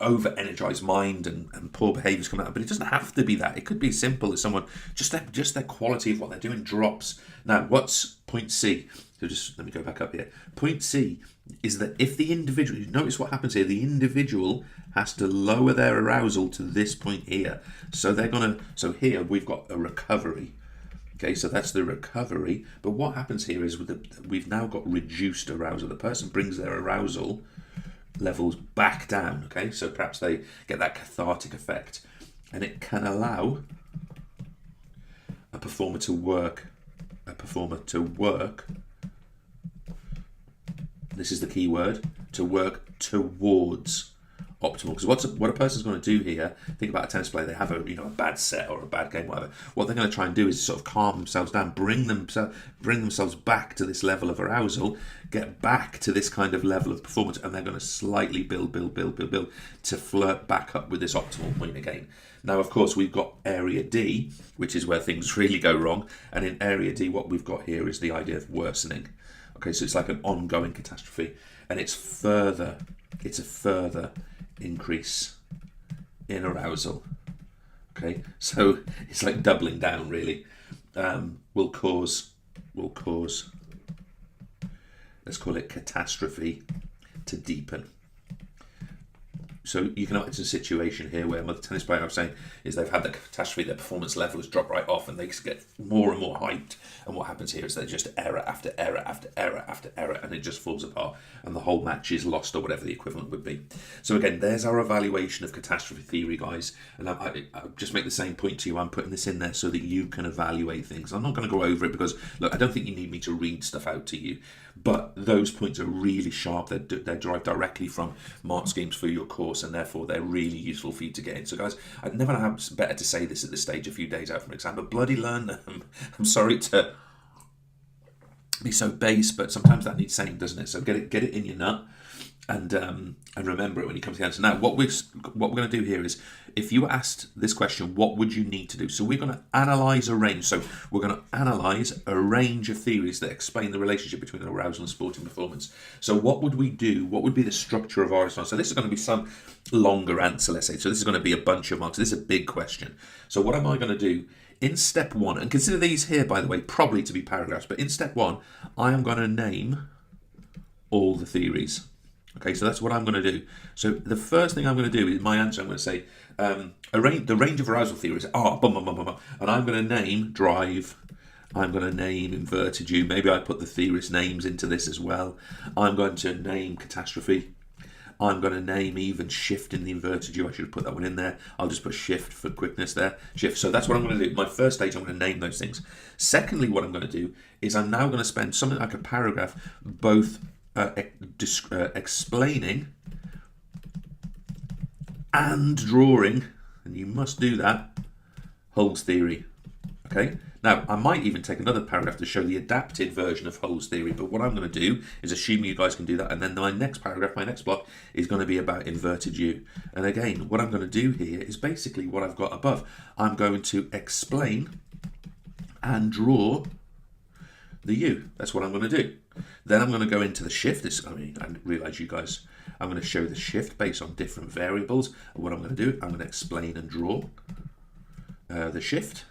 over-energized mind and poor behaviours coming out. But it doesn't have to be that. It could be as simple as someone, just their quality of what they're doing drops. Now, what's point C? So just let me go back up here. Point C is that if the individual, notice what happens here, the individual has to lower their arousal to this point here. So so here we've got a recovery. Okay, so that's the recovery. But what happens here is we've now got reduced arousal. The person brings their arousal levels back down. Okay, so perhaps they get that cathartic effect, and it can allow a performer to work. This is the key word, to work towards optimal. Because what a person's going to do here, think about a tennis player, they have a bad set or a bad game, whatever. What they're going to try and do is sort of calm themselves down, bring themselves back to this level of arousal, get back to this kind of level of performance, and they're going to slightly build to flirt back up with this optimal point again. Now, of course, we've got area D, which is where things really go wrong. And in area D, what we've got here is the idea of worsening. Okay, so it's like an ongoing catastrophe, and it's a further increase in arousal. Okay, so it's like doubling down really. Will cause, let's call it catastrophe, to deepen. So you can imagine a situation here where the tennis player I was saying is they've had the catastrophe, their performance level has dropped right off, and they get more and more hyped. And what happens here is they're just error after error after error after error, and it just falls apart, and the whole match is lost, or whatever the equivalent would be. So again, there's our evaluation of catastrophe theory, guys. And I just make the same point to you. I'm putting this in there so that you can evaluate things. I'm not going to go over it because, look, I don't think you need me to read stuff out to you. But those points are really sharp. They're derived directly from mark schemes for your course, and therefore they're really useful for you to get in. So guys, I'd never know how better to say this at this stage, a few days out from exam, but bloody learn them. I'm sorry to be so base, but sometimes that needs saying, doesn't it? So get it in your nut, and remember it when you come to the answer. Now, what we're going to do here is, if you were asked this question, what would you need to do? So we're going to analyse a range. So we're going to analyse a range of theories that explain the relationship between arousal and sporting performance. So what would we do? What would be the structure of our response? So this is going to be some longer answer, let's say. So this is going to be a bunch of marks. This is a big question. So what am I going to do? In step one, and consider these here, by the way, probably to be paragraphs, but in step one, I am going to name all the theories. Okay, so that's what I'm going to do. So the first thing I'm going to do is my answer. I'm going to say the range of arousal theories are and I'm going to name drive. I'm going to name inverted U. Maybe I put the theorist names into this as well. I'm going to name catastrophe. I'm going to name even shift in the inverted U. I should have put that one in there. I'll just put shift for quickness there. Shift. So that's what I'm going to do. My first stage, I'm going to name those things. Secondly, what I'm going to do is I'm now going to spend something like a paragraph both explaining and drawing, and you must do that, Hull's theory. Okay. Now, I might even take another paragraph to show the adapted version of Hull's theory, but what I'm going to do is assume you guys can do that, and then my next paragraph, my next block, is going to be about inverted U. And again, what I'm going to do here is basically what I've got above. I'm going to explain and draw the U. That's what I'm going to do. Then I'm going to go into the shift. I realise you guys, I'm going to show the shift based on different variables. And what I'm going to do, I'm going to explain and draw the shift.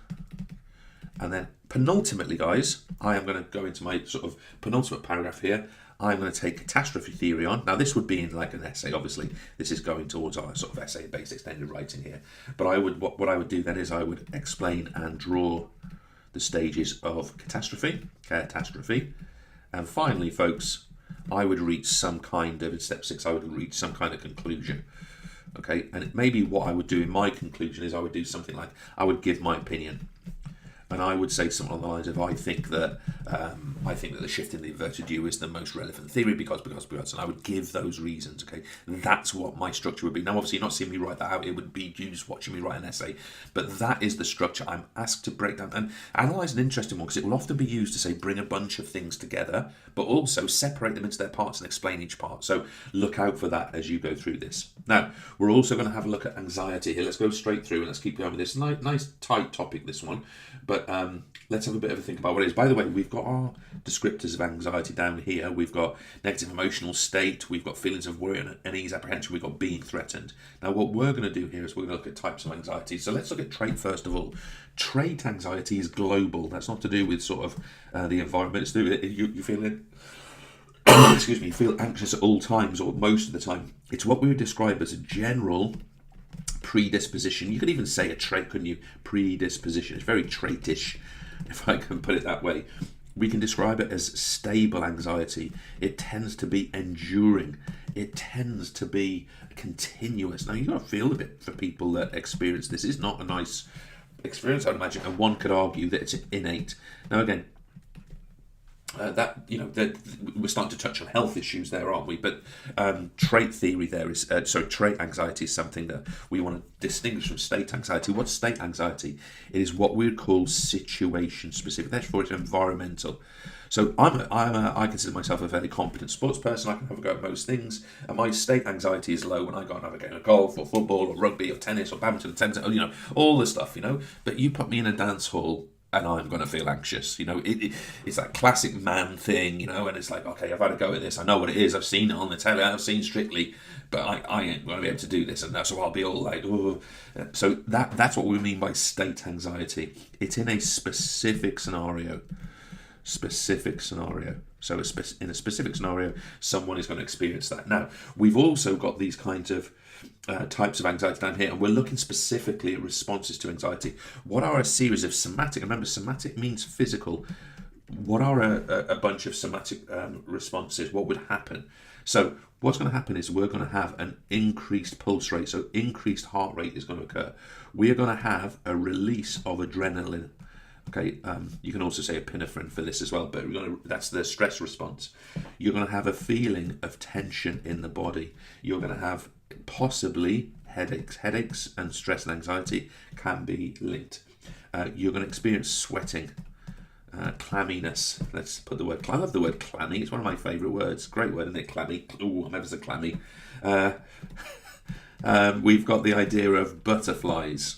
And then penultimately, guys, I am going to go into my sort of penultimate paragraph here. I'm going to take catastrophe theory on. Now, this would be in like an essay, obviously. This is going towards our sort of essay-based extended writing here. But what I would do then is I would explain and draw the stages of catastrophe. And finally, folks, I would reach some kind of, in step 6, I would reach some kind of conclusion. Okay, and maybe what I would do in my conclusion is I would do something like, I would give my opinion. And I would say something along the lines of, I think that the shift in the inverted U is the most relevant theory because, and I would give those reasons. Okay, that's what my structure would be. Now, obviously, you're not seeing me write that out. It would be you just watching me write an essay. But that is the structure I'm asked to break down and analyze an interesting one, because it will often be used to say bring a bunch of things together, but also separate them into their parts and explain each part. So look out for that as you go through this. Now, we're also going to have a look at anxiety here. Let's go straight through and let's keep going with this. Nice tight topic, this one. But But let's have a bit of a think about what it is. By the way, we've got our descriptors of anxiety down here. We've got negative emotional state. We've got feelings of worry and unease, apprehension. We've got being threatened. Now, what we're going to do here is we're going to look at types of anxiety. So let's look at trait first of all. Trait anxiety is global. That's not to do with sort of the environment. It's to do with you feeling excuse me, you feel anxious at all times or most of the time. It's what we would describe as a general predisposition. You could even say a trait, couldn't you? Predisposition. It's very traitish, if I can put it that way. We can describe it as stable anxiety. It tends to be enduring. It tends to be continuous. Now, you've got to feel a bit for people that experience this. It's not a nice experience, I'd imagine, and one could argue that it's innate. Now, again, we're starting to touch on health issues there, aren't we? But trait theory there is, trait anxiety is something that we want to distinguish from state anxiety. What's state anxiety? It is what we would call situation specific. Therefore, it's environmental. So I consider myself a fairly competent sports person. I can have a go at most things, and my state anxiety is low when I go and have a game of golf or football or rugby or tennis or badminton, tennis, all the stuff, But you put me in a dance hall, and I'm going to feel anxious. It's that classic man thing, and it's like, okay, I've had a go at this. I know what it is. I've seen it on the telly. I've seen Strictly, but I ain't going to be able to do this. And so I'll be all like, oh. So that's what we mean by state anxiety. It's in a specific scenario. So in a specific scenario, someone is going to experience that. Now, we've also got these kinds of types of anxiety down here, and we're looking specifically at responses to anxiety. What are a series of somatic? Remember, somatic means physical. What are a bunch of somatic responses? What would happen? So what's going to happen is we're going to have an increased pulse rate, so increased heart rate is going to occur. We are going to have a release of adrenaline. Okay, you can also say epinephrine for this as well, but that's the stress response. You're going to have a feeling of tension in the body. You're going to have possibly headaches. Headaches and stress and anxiety can be linked. You're going to experience sweating, clamminess. Let's put the word. I love the word clammy. It's one of my favourite words. Great word, isn't it? Clammy. Ooh, I'm ever so clammy. We've got the idea of butterflies.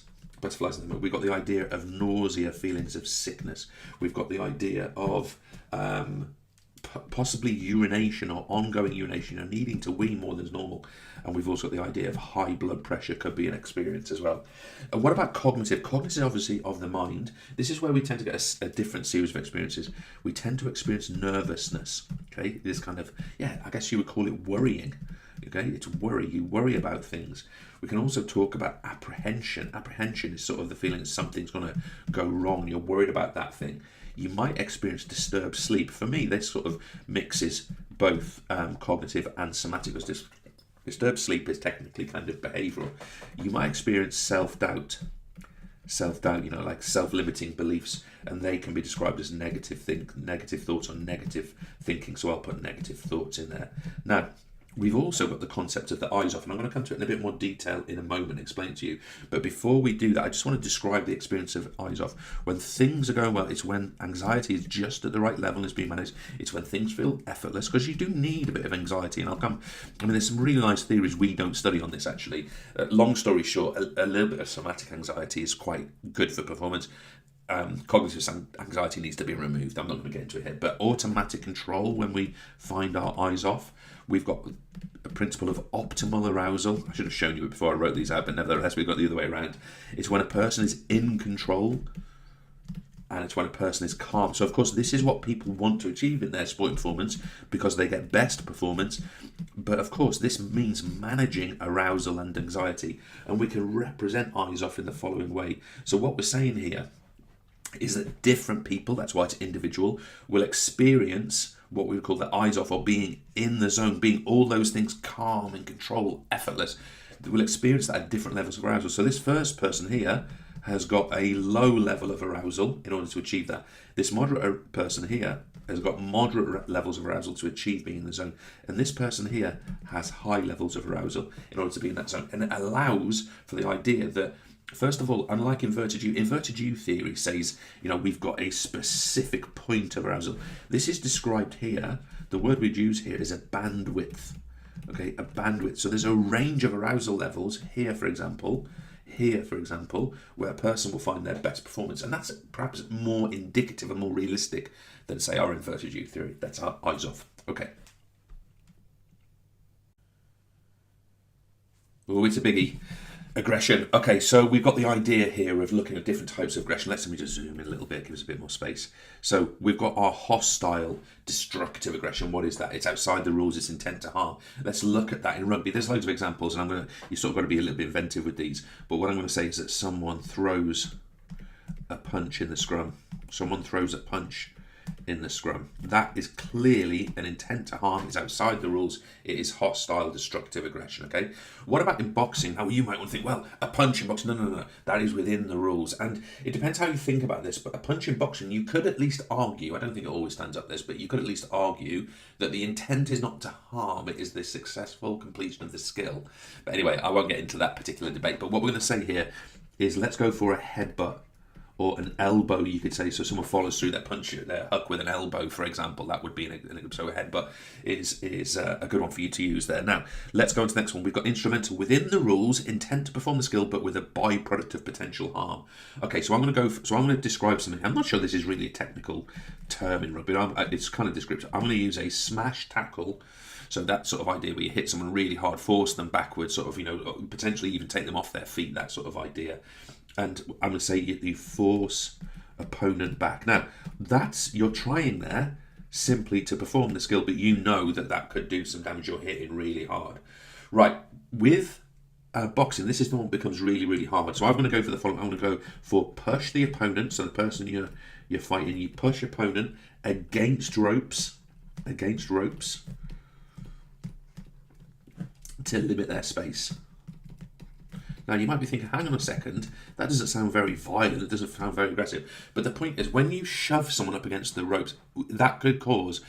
We've got the idea of nausea, feelings of sickness. We've got the idea of possibly urination or ongoing urination, needing to wee more than is normal. And we've also got the idea of high blood pressure could be an experience as well. And what about cognitive? Cognitive, obviously, of the mind. This is where we tend to get a different series of experiences. We tend to experience nervousness. Okay, this kind of, I guess you would call it worrying. Okay, it's worry. You worry about things. We can also talk about apprehension. Apprehension is sort of the feeling that something's going to go wrong. You're worried about that thing. You might experience disturbed sleep. For me, this sort of mixes both cognitive and somatic. Because disturbed sleep is technically kind of behavioural. You might experience self-doubt. Self-doubt, like self-limiting beliefs, and they can be described as negative thoughts or negative thinking. So I'll put negative thoughts in there. Now, we've also got the concept of the eyes off, and I'm going to come to it in a bit more detail in a moment, explain it to you. But before we do that, I just want to describe the experience of eyes off. When things are going well, it's when anxiety is just at the right level and is being managed. It's when things feel effortless, because you do need a bit of anxiety. And there's some really nice theories we don't study on this, actually. Long story short, a little bit of somatic anxiety is quite good for performance. Cognitive anxiety needs to be removed. I'm not going to get into it here. But automatic control, when we find our eyes off, we've got a principle of optimal arousal. I should have shown you it before I wrote these out, but nevertheless, we've got the other way around. It's when a person is in control, and it's when a person is calm. So, of course, this is what people want to achieve in their sporting performance, because they get best performance. But, of course, this means managing arousal and anxiety. And we can represent eyes off in the following way. So what we're saying here is that different people, that's why it's individual, will experience what we would call the eyes off, or being in the zone, being all those things calm and control, effortless. They will experience that at different levels of arousal. So this first person here has got a low level of arousal in order to achieve that. This moderate person here has got moderate levels of arousal to achieve being in the zone. And this person here has high levels of arousal in order to be in that zone. And it allows for the idea that, first of all, unlike inverted U theory says, we've got a specific point of arousal. This is described here. The word we'd use here is a bandwidth. Okay, a bandwidth. So there's a range of arousal levels here, for example. here, for example, where a person will find their best performance. And that's perhaps more indicative and more realistic than, say, our inverted U theory. That's our eyes off. Okay. Oh, it's a biggie. Aggression. Okay, so we've got the idea here of looking at different types of aggression. Let me just zoom in a little bit, give us a bit more space. So we've got our hostile, destructive aggression. What is that? It's outside the rules, it's intent to harm. Let's look at that in rugby. There's loads of examples, and you sort of got to be a little bit inventive with these. But what I'm going to say is that someone throws a punch in the scrum. Someone throws a punch in the scrum. That is clearly an intent to harm. It's outside the rules. It is hostile, destructive aggression. Okay. What about in boxing? Now you might want to think, well, a punch in boxing. No. That is within the rules, and it depends how you think about this. But a punch in boxing, you could at least argue. I don't think it always stands up this, but you could at least argue that the intent is not to harm. It is the successful completion of the skill. But anyway, I won't get into that particular debate. But what we're going to say here is let's go for a headbutt. Or an elbow, you could say. So someone follows through their punch, their hook with an elbow, for example. That would be so a headbutt is a good one for you to use there. Now, let's go into the next one. We've got instrumental. Within the rules, intent to perform the skill, but with a byproduct of potential harm. Okay, so I'm going to describe something. I'm not sure this is really a technical term in rugby. It's kind of descriptive. I'm going to use a smash tackle. So that sort of idea where you hit someone really hard, force them backwards, sort of, potentially even take them off their feet, that sort of idea. And I'm going to say you force opponent back. Now, you're trying there simply to perform the skill, but you know that could do some damage. You're hitting really hard. Right, with boxing, this is the one that becomes really, really hard. So I'm going to go for the following. I'm going to go for push the opponent. So the person you're fighting, you push opponent against ropes, to limit their space. Now, you might be thinking, hang on a second, that doesn't sound very violent, it doesn't sound very aggressive. But the point is, when you shove someone up against the ropes, that could cause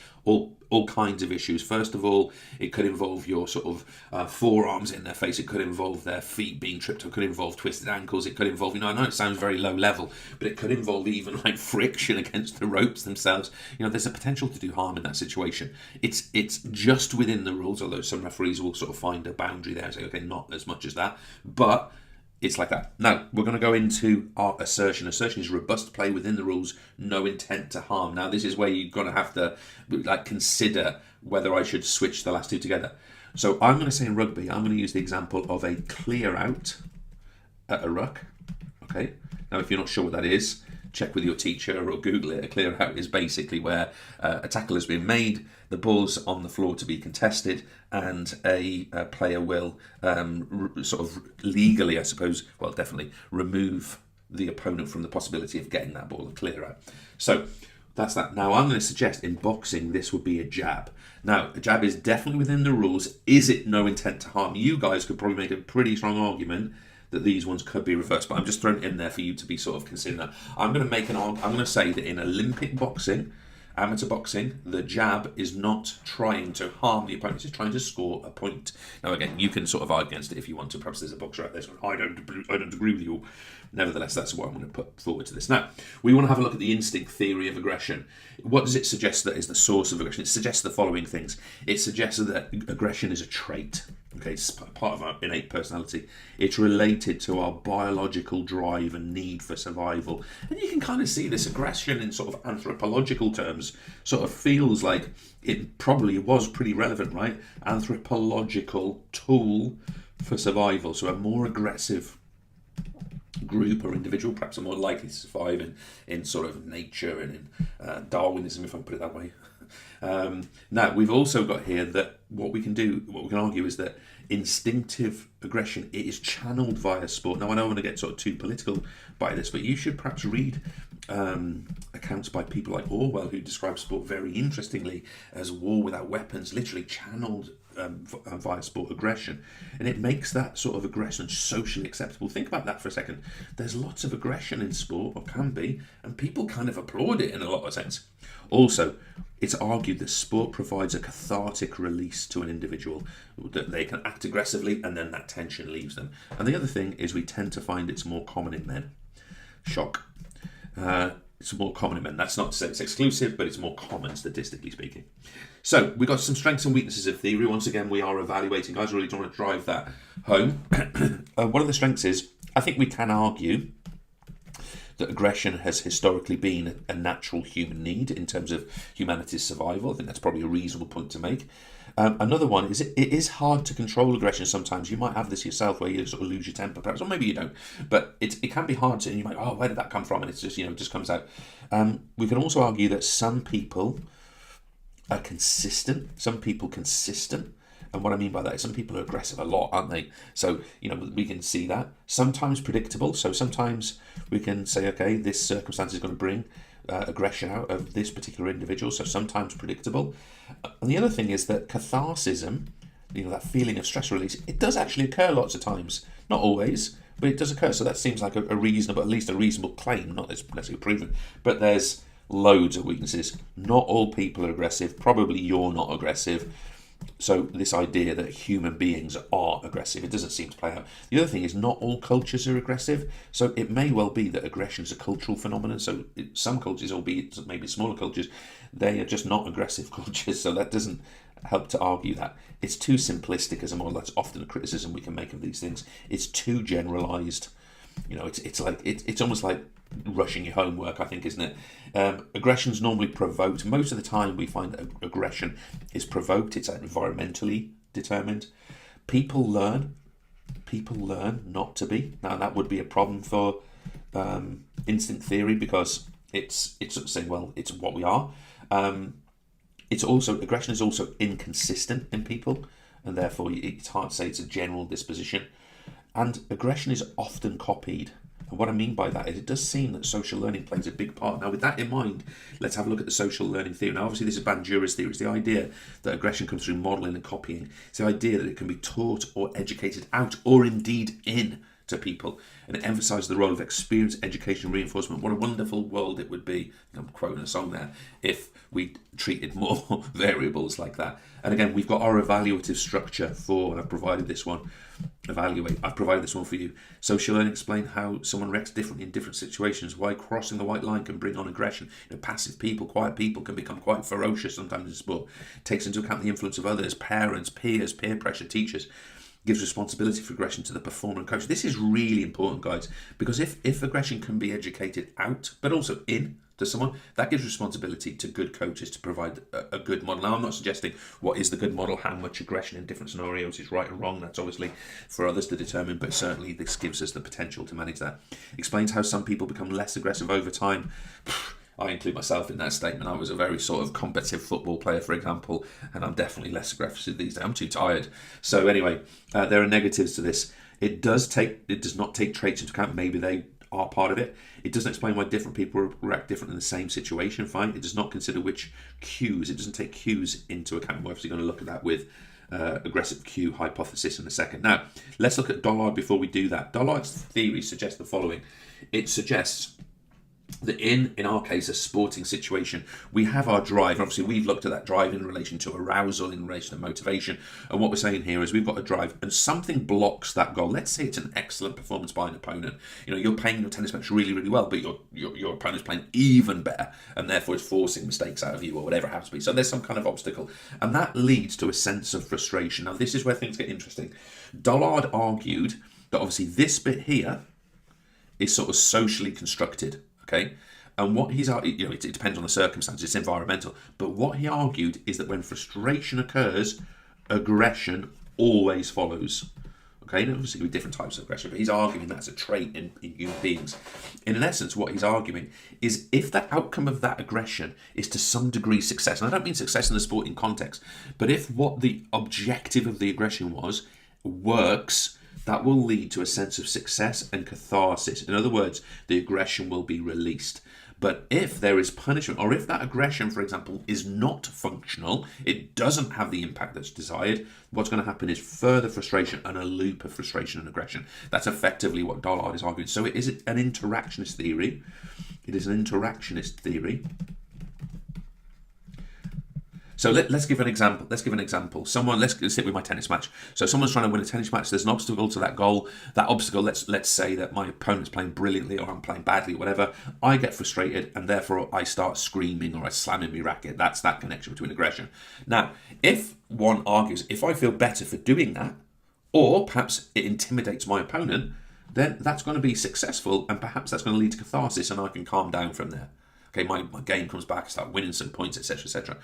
all kinds of issues. First of all, it could involve your sort of forearms in their face, it could involve their feet being tripped, it could involve twisted ankles, it could involve, I know it sounds very low level, but it could involve even like friction against the ropes themselves. There's a potential to do harm in that situation. It's just within the rules, although some referees will sort of find a boundary there and say, okay, not as much as that, but it's like that. Now, we're going to go into our assertion. Assertion is robust play within the rules, no intent to harm. Now, this is where you're going to have to consider whether I should switch the last two together. So I'm going to say in rugby, I'm going to use the example of a clear out at a ruck. Okay. Now, if you're not sure what that is, check with your teacher or Google it. A clear out is basically where a tackle has been made, the ball's on the floor to be contested, and a player will sort of legally, I suppose, well, definitely remove the opponent from the possibility of getting that ball, a clear out. So that's that. Now, I'm going to suggest in boxing, this would be a jab. Now, a jab is definitely within the rules. Is it no intent to harm? You guys could probably make a pretty strong argument that these ones could be reversed, but I'm just throwing it in there for you to be sort of considering that. I'm going to say that in Olympic boxing, amateur boxing, the jab is not trying to harm the opponent, it's trying to score a point. Now, again, you can sort of argue against it if you want to. Perhaps there's a boxer out there saying, I don't agree with you. Nevertheless, that's what I'm going to put forward to this. Now, we want to have a look at the instinct theory of aggression. What does it suggest that is the source of aggression? It suggests the following things. It suggests that aggression is a trait. Okay, it's part of our innate personality. It's related to our biological drive and need for survival. And you can kind of see this aggression in sort of anthropological terms sort of feels like it probably was pretty relevant, right? Anthropological tool for survival. So a more aggressive group or individual perhaps are more likely to survive in sort of nature and in Darwinism, if I can put it that way. Now, we've also got here that what we can argue is that instinctive aggression, it is channeled via sport. Now, I don't want to get sort of too political by this, but you should perhaps read accounts by people like Orwell, who describe sport very interestingly as war without weapons, literally channeled via sport aggression, and it makes that sort of aggression socially acceptable. Think about that for a second. There's lots of aggression in sport, or can be, and people kind of applaud it in a lot of sense. Also, it's argued that sport provides a cathartic release to an individual, that they can act aggressively and then that tension leaves them. And the other thing is we tend to find it's more common in men. Shock. It's more common in men. That's not to say it's exclusive, but it's more common statistically speaking. So we've got some strengths and weaknesses of theory. Once again, we are evaluating. Guys, really trying to drive that home. One of the strengths is I think we can argue that aggression has historically been a natural human need in terms of humanity's survival. I think that's probably a reasonable point to make. Another one is it is hard to control aggression sometimes. You might have this yourself where you sort of lose your temper perhaps, or maybe you don't, but it can be hard to, and you might, oh, where did that come from? And it's just, it just comes out. We can also argue that some people are consistent, some people consistent. And what I mean by that is some people are aggressive a lot, aren't they? So, we can see that. Sometimes predictable. So sometimes we can say, okay, this circumstance is going to bring aggression out of this particular individual. So sometimes predictable. And the other thing is that catharsism, that feeling of stress release, it does actually occur lots of times. Not always, but it does occur. So that seems like a reasonable, at least a reasonable claim, not necessarily proven. But there's loads of weaknesses. Not all people are aggressive. Probably you're not aggressive. So this idea that human beings are aggressive, it doesn't seem to play out. The other thing is not all cultures are aggressive. So it may well be that aggression is a cultural phenomenon. So some cultures, albeit maybe smaller cultures, they are just not aggressive cultures. So that doesn't help to argue that. It's too simplistic as a model. That's often a criticism we can make of these things. It's too generalised. It's almost like rushing your homework, I think, isn't it? Aggression's normally provoked. Most of the time we find that aggression is provoked. It's environmentally determined. People learn not to be. Now that would be a problem for instinct theory, because it's sort of saying, well, it's what we are. It's also, aggression is also inconsistent in people, and therefore it's hard to say it's a general disposition. And aggression is often copied. And what I mean by that is it does seem that social learning plays a big part. Now, with that in mind, let's have a look at the social learning theory. Now, obviously, this is Bandura's theory. It's the idea that aggression comes through modelling and copying. It's the idea that it can be taught or educated out, or indeed in, to people. And it emphasises the role of experience, education, reinforcement. What a wonderful world it would be, I'm quoting a song there, if we treated more variables like that. And again, we've got our evaluative structure for, and I've provided this one, I've provided this one for you. Social learning explain how someone reacts differently in different situations, why crossing the white line can bring on aggression. Passive people, quiet people can become quite ferocious sometimes in sport. Takes into account the influence of others, parents, peers, peer pressure, teachers. Gives responsibility for aggression to the performer and coach. This is really important, guys, because if aggression can be educated out, but also in to someone, that gives responsibility to good coaches to provide a good model. Now, I'm not suggesting what is the good model, how much aggression in different scenarios is right or wrong. That's obviously for others to determine, but certainly this gives us the potential to manage that. Explains how some people become less aggressive over time. I include myself in that statement. I was a very sort of competitive football player, for example, and I'm definitely less aggressive these days. I'm too tired. So anyway, there are negatives to this. It does not take traits into account. Maybe they are part of it. It doesn't explain why different people react different in the same situation. Fine. It does not consider which cues. It doesn't take cues into account. We're obviously going to look at that with aggressive cue hypothesis in a second. Now, let's look at Dollard before we do that. Dollard's theory suggests the following. It suggests that in our case, a sporting situation, we have our drive. Obviously, we've looked at that drive in relation to arousal, in relation to motivation. And what we're saying here is we've got a drive and something blocks that goal. Let's say it's an excellent performance by an opponent. You're playing your tennis match really, really well, but your opponent's playing even better, and therefore is forcing mistakes out of you or whatever it happens to be. So there's some kind of obstacle. And that leads to a sense of frustration. Now, this is where things get interesting. Dollard argued that obviously this bit here is sort of socially constructed. Okay, and what he's argued, it depends on the circumstances, it's environmental, but what he argued is that when frustration occurs, aggression always follows. Okay, and obviously with different types of aggression, but he's arguing that's a trait in human beings. In essence, what he's arguing is if the outcome of that aggression is to some degree success, and I don't mean success in the sporting context, but if what the objective of the aggression was works, that will lead to a sense of success and catharsis. In other words, the aggression will be released. But if there is punishment, or if that aggression, for example, is not functional, it doesn't have the impact that's desired, what's going to happen is further frustration and a loop of frustration and aggression. That's effectively what Dollard is arguing. So it is an interactionist theory. It is an interactionist theory. So let's give an example. Let's sit with my tennis match. So someone's trying to win a tennis match. There's an obstacle to that goal. That obstacle, let's say that my opponent's playing brilliantly or I'm playing badly, or whatever. I get frustrated and therefore I start screaming or I slam in my racket. That's that connection between aggression. Now, if one argues, if I feel better for doing that, or perhaps it intimidates my opponent, then that's going to be successful, and perhaps that's going to lead to catharsis, and I can calm down from there. Okay, my game comes back, I start winning some points, etc., etc.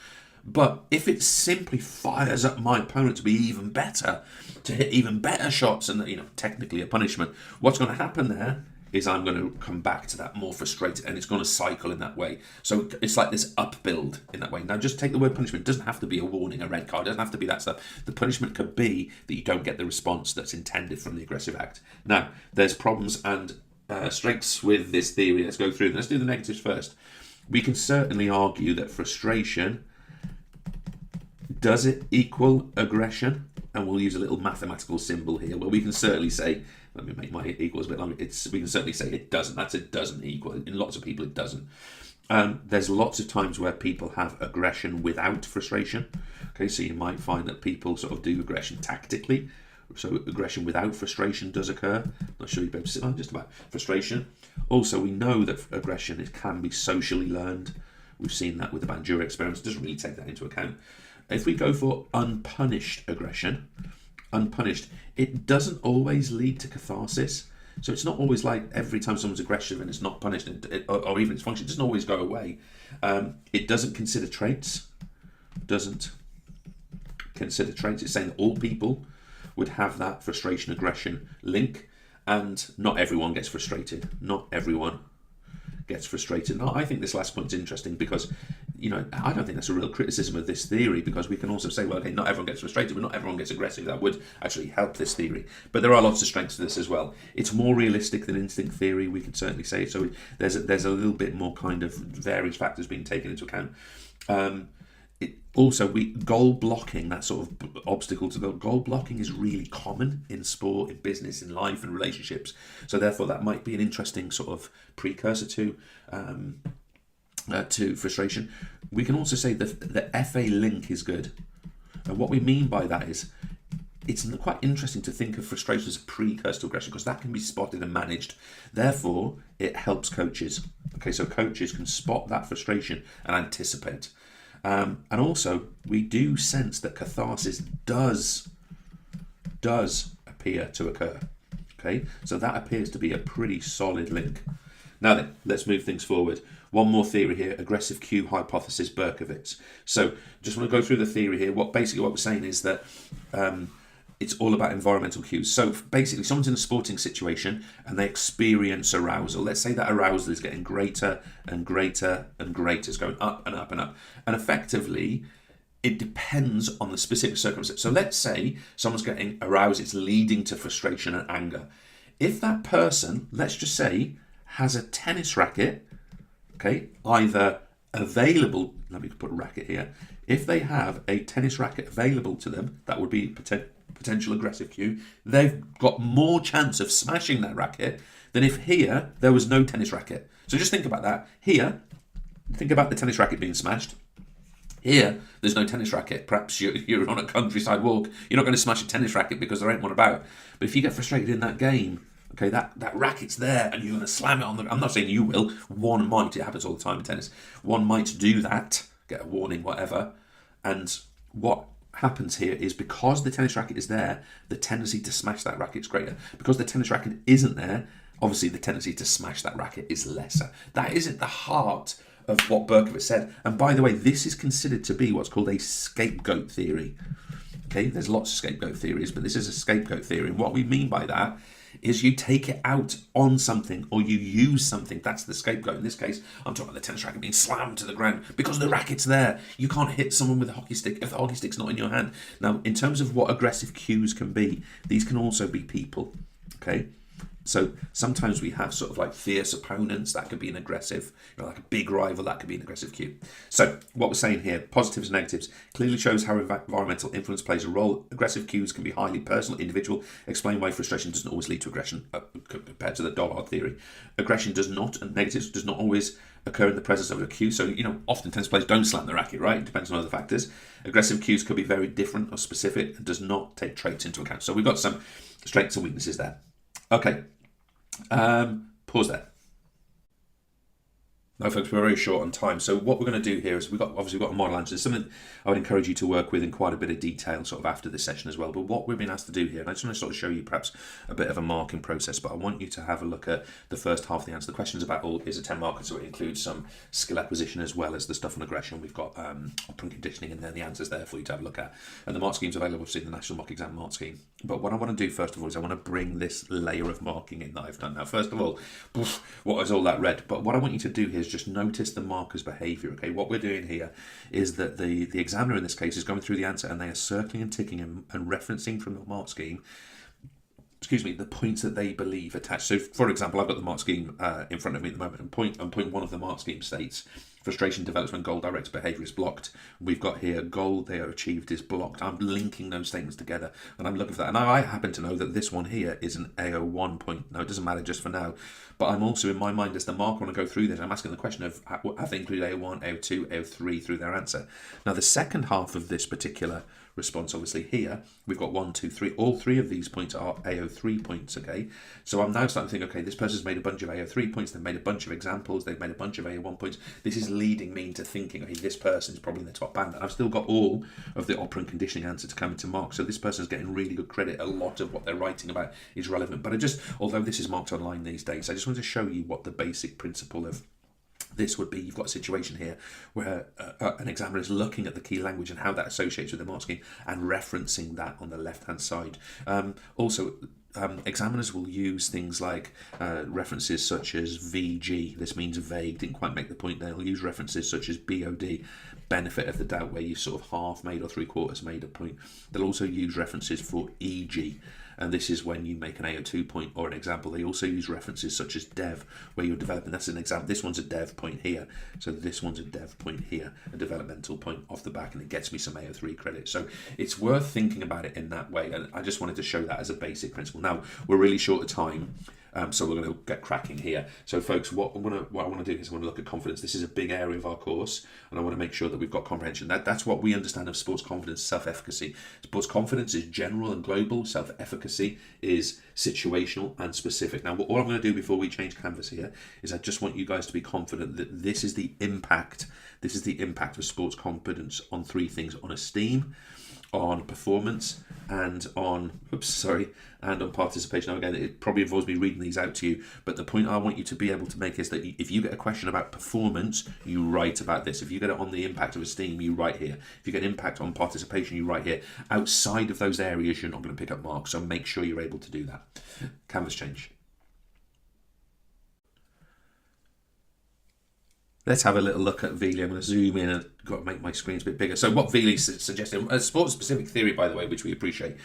But if it simply fires up my opponent to be even better, to hit even better shots, and technically a punishment, what's going to happen there is I'm going to come back to that more frustrated, and it's going to cycle in that way. So it's like this upbuild in that way. Now, just take the word punishment. It doesn't have to be a warning, a red card. It doesn't have to be that stuff. The punishment could be that you don't get the response that's intended from the aggressive act. Now, there's problems and strengths with this theory. Let's go through them. Let's do the negatives first. We can certainly argue that frustration, does it equal aggression? And we'll use a little mathematical symbol here. Well, we can certainly say, let me make my equals a bit longer. We can certainly say it doesn't. That's it doesn't equal. In lots of people, it doesn't. There's lots of times where people have aggression without frustration. Okay, so you might find that people sort of do aggression tactically. So aggression without frustration does occur. Not sure you'd be able to sit on just about frustration. Also, we know that aggression can be socially learned. We've seen that with the Bandura experiments. It doesn't really take that into account. If we go for unpunished aggression, it doesn't always lead to catharsis. So it's not always like every time someone's aggressive and it's not punished, or even its function, it doesn't always go away. It doesn't consider traits. It's saying that all people would have that frustration aggression link, and not everyone gets frustrated. Not everyone gets frustrated. Now, I think this last point is interesting because, I don't think that's a real criticism of this theory, because we can also say, well, okay, not everyone gets frustrated, but not everyone gets aggressive. That would actually help this theory. But there are lots of strengths to this as well. It's more realistic than instinct theory, we could certainly say. So there's a little bit more kind of various factors being taken into account. Goal blocking, that sort of obstacle to goal blocking, is really common in sport, in business, in life, and relationships. So therefore, that might be an interesting sort of precursor to frustration. We can also say that the FA link is good, and what we mean by that is it's quite interesting to think of frustration as a precursor to aggression, because that can be spotted and managed. Therefore, it helps coaches. Okay, so coaches can spot that frustration and anticipate. And also, we do sense that catharsis does appear to occur. Okay, so that appears to be a pretty solid link. Now then, let's move things forward. One more theory here: aggressive cue hypothesis, Berkowitz. So, just want to go through the theory here. What we're saying is that it's all about environmental cues. So basically, someone's in a sporting situation and they experience arousal. Let's say that arousal is getting greater and greater and greater. It's going up and up and up. And effectively, it depends on the specific circumstance. So let's say someone's getting aroused. It's leading to frustration and anger. If that person, let's just say, has a tennis racket, okay, either available, let me put a racket here. If they have a tennis racket available to them, that would be potential aggressive cue. They've got more chance of smashing that racket than if here there was no tennis racket. So just think about that. Here, think about the tennis racket being smashed. Here, there's no tennis racket. Perhaps you're on a countryside walk. You're not going to smash a tennis racket because there ain't one about. But if you get frustrated in that game, okay, that racket's there and you're going to slam it on the... I'm not saying you will. One might. It happens all the time in tennis. One might do that, get a warning, whatever. And what happens here is, because the tennis racket is there, the tendency to smash that racket is greater. Because the tennis racket isn't there, obviously the tendency to smash that racket is lesser. That is at the heart of what Berkowitz said. And by the way, this is considered to be what's called a scapegoat theory. Okay, there's lots of scapegoat theories, but this is a scapegoat theory. And what we mean by that is you take it out on something, or you use something. That's the scapegoat. In this case, I'm talking about the tennis racket being slammed to the ground because the racket's there. You can't hit someone with a hockey stick if the hockey stick's not in your hand. Now, in terms of what aggressive cues can be, these can also be people. Okay, so sometimes we have sort of like fierce opponents. That could be an aggressive, like a big rival. That could be an aggressive cue. So what we're saying here, positives and negatives, clearly shows how environmental influence plays a role. Aggressive cues can be highly personal, individual. Explain why frustration doesn't always lead to aggression compared to the Dollard theory. Aggression does not, and negatives does not always occur in the presence of a cue. So, often tennis players don't slam the racket, right? It depends on other factors. Aggressive cues could be very different or specific and does not take traits into account. So we've got some strengths and weaknesses there. Okay. Pause there. No, folks, we're very short on time. So what we're going to do here is we've got a model answer. It's something I would encourage you to work with in quite a bit of detail sort of after this session as well. But what we've been asked to do here, and I just want to sort of show you perhaps a bit of a marking process, but I want you to have a look at the first half of the answer. The question's about all is a 10 marker, so it includes some skill acquisition as well as the stuff on aggression. We've got operant conditioning, and then the answers there for you to have a look at. And the mark scheme's available, obviously, in the National Mock Exam mark scheme. But what I want to do first of all is I want to bring this layer of marking in that I've done. Now, first of all, what is all that red? But what I want you to do here is just notice the marker's behaviour. Okay, what we're doing here is that the examiner in this case is going through the answer and they are circling and ticking and referencing from the mark scheme, the points that they believe attached. So, for example, I've got the mark scheme in front of me at the moment, and point one of the mark scheme states, frustration develops when goal-directed behaviour is blocked. We've got here, goal they are achieved is blocked. I'm linking those statements together, and I'm looking for that. And I happen to know that this one here is an AO1 point. Now, it doesn't matter just for now, but I'm also, in my mind, as the marker, when I go through this, I'm asking the question of, have they included AO1, AO2, AO3 through their answer? Now, the second half of this particular response, obviously here we've got 1, 2, 3. All three of these points are AO3 points. Okay, so I'm now starting to think, okay, this person's made a bunch of AO3 points, they've made a bunch of examples, they've made a bunch of AO1 points. This is leading me into thinking, okay, this person's probably in the top band, and I've still got all of the operant conditioning answer to come into mark, so this person's getting really good credit. A lot of what they're writing about is relevant, but although this is marked online these days, I just want to show you what the basic principle of this would be. You've got a situation here where an examiner is looking at the key language and how that associates with the mark scheme and referencing that on the left-hand side. Examiners will use things like references such as VG, this means vague, didn't quite make the point there. They'll use references such as BOD, benefit of the doubt, where you sort of half made or three-quarters made a point. They'll also use references for EG, and this is when you make an AO2 point or an example. They also use references such as dev, where you're developing. That's an example. This one's a dev point here, so this one's a dev point here, a developmental point off the back, and it gets me some AO3 credit. So it's worth thinking about it in that way, and I just wanted to show that as a basic principle. Now, we're really short of time, so we're going to get cracking here. So, folks, what I want to do is I want to look at confidence. This is a big area of our course, and I want to make sure that we've got comprehension. That's what we understand of sports confidence, self-efficacy. Sports confidence is general and global. Self-efficacy is situational and specific. Now, all I'm going to do before we change canvas here is I just want you guys to be confident that this is the impact. This is the impact of sports confidence on three things: on esteem, on performance, and on participation. Now, again, it probably involves me reading these out to you, but the point I want you to be able to make is that if you get a question about performance, you write about this. If you get it on the impact of esteem, you write here. If you get impact on participation, you write here. Outside of those areas, you're not going to pick up marks, so make sure you're able to do that. Canvas change. Let's have a little look at Veely. I'm going to zoom in and got to make my screens a bit bigger. So what Veely suggested, a sports-specific theory, by the way, which we appreciate,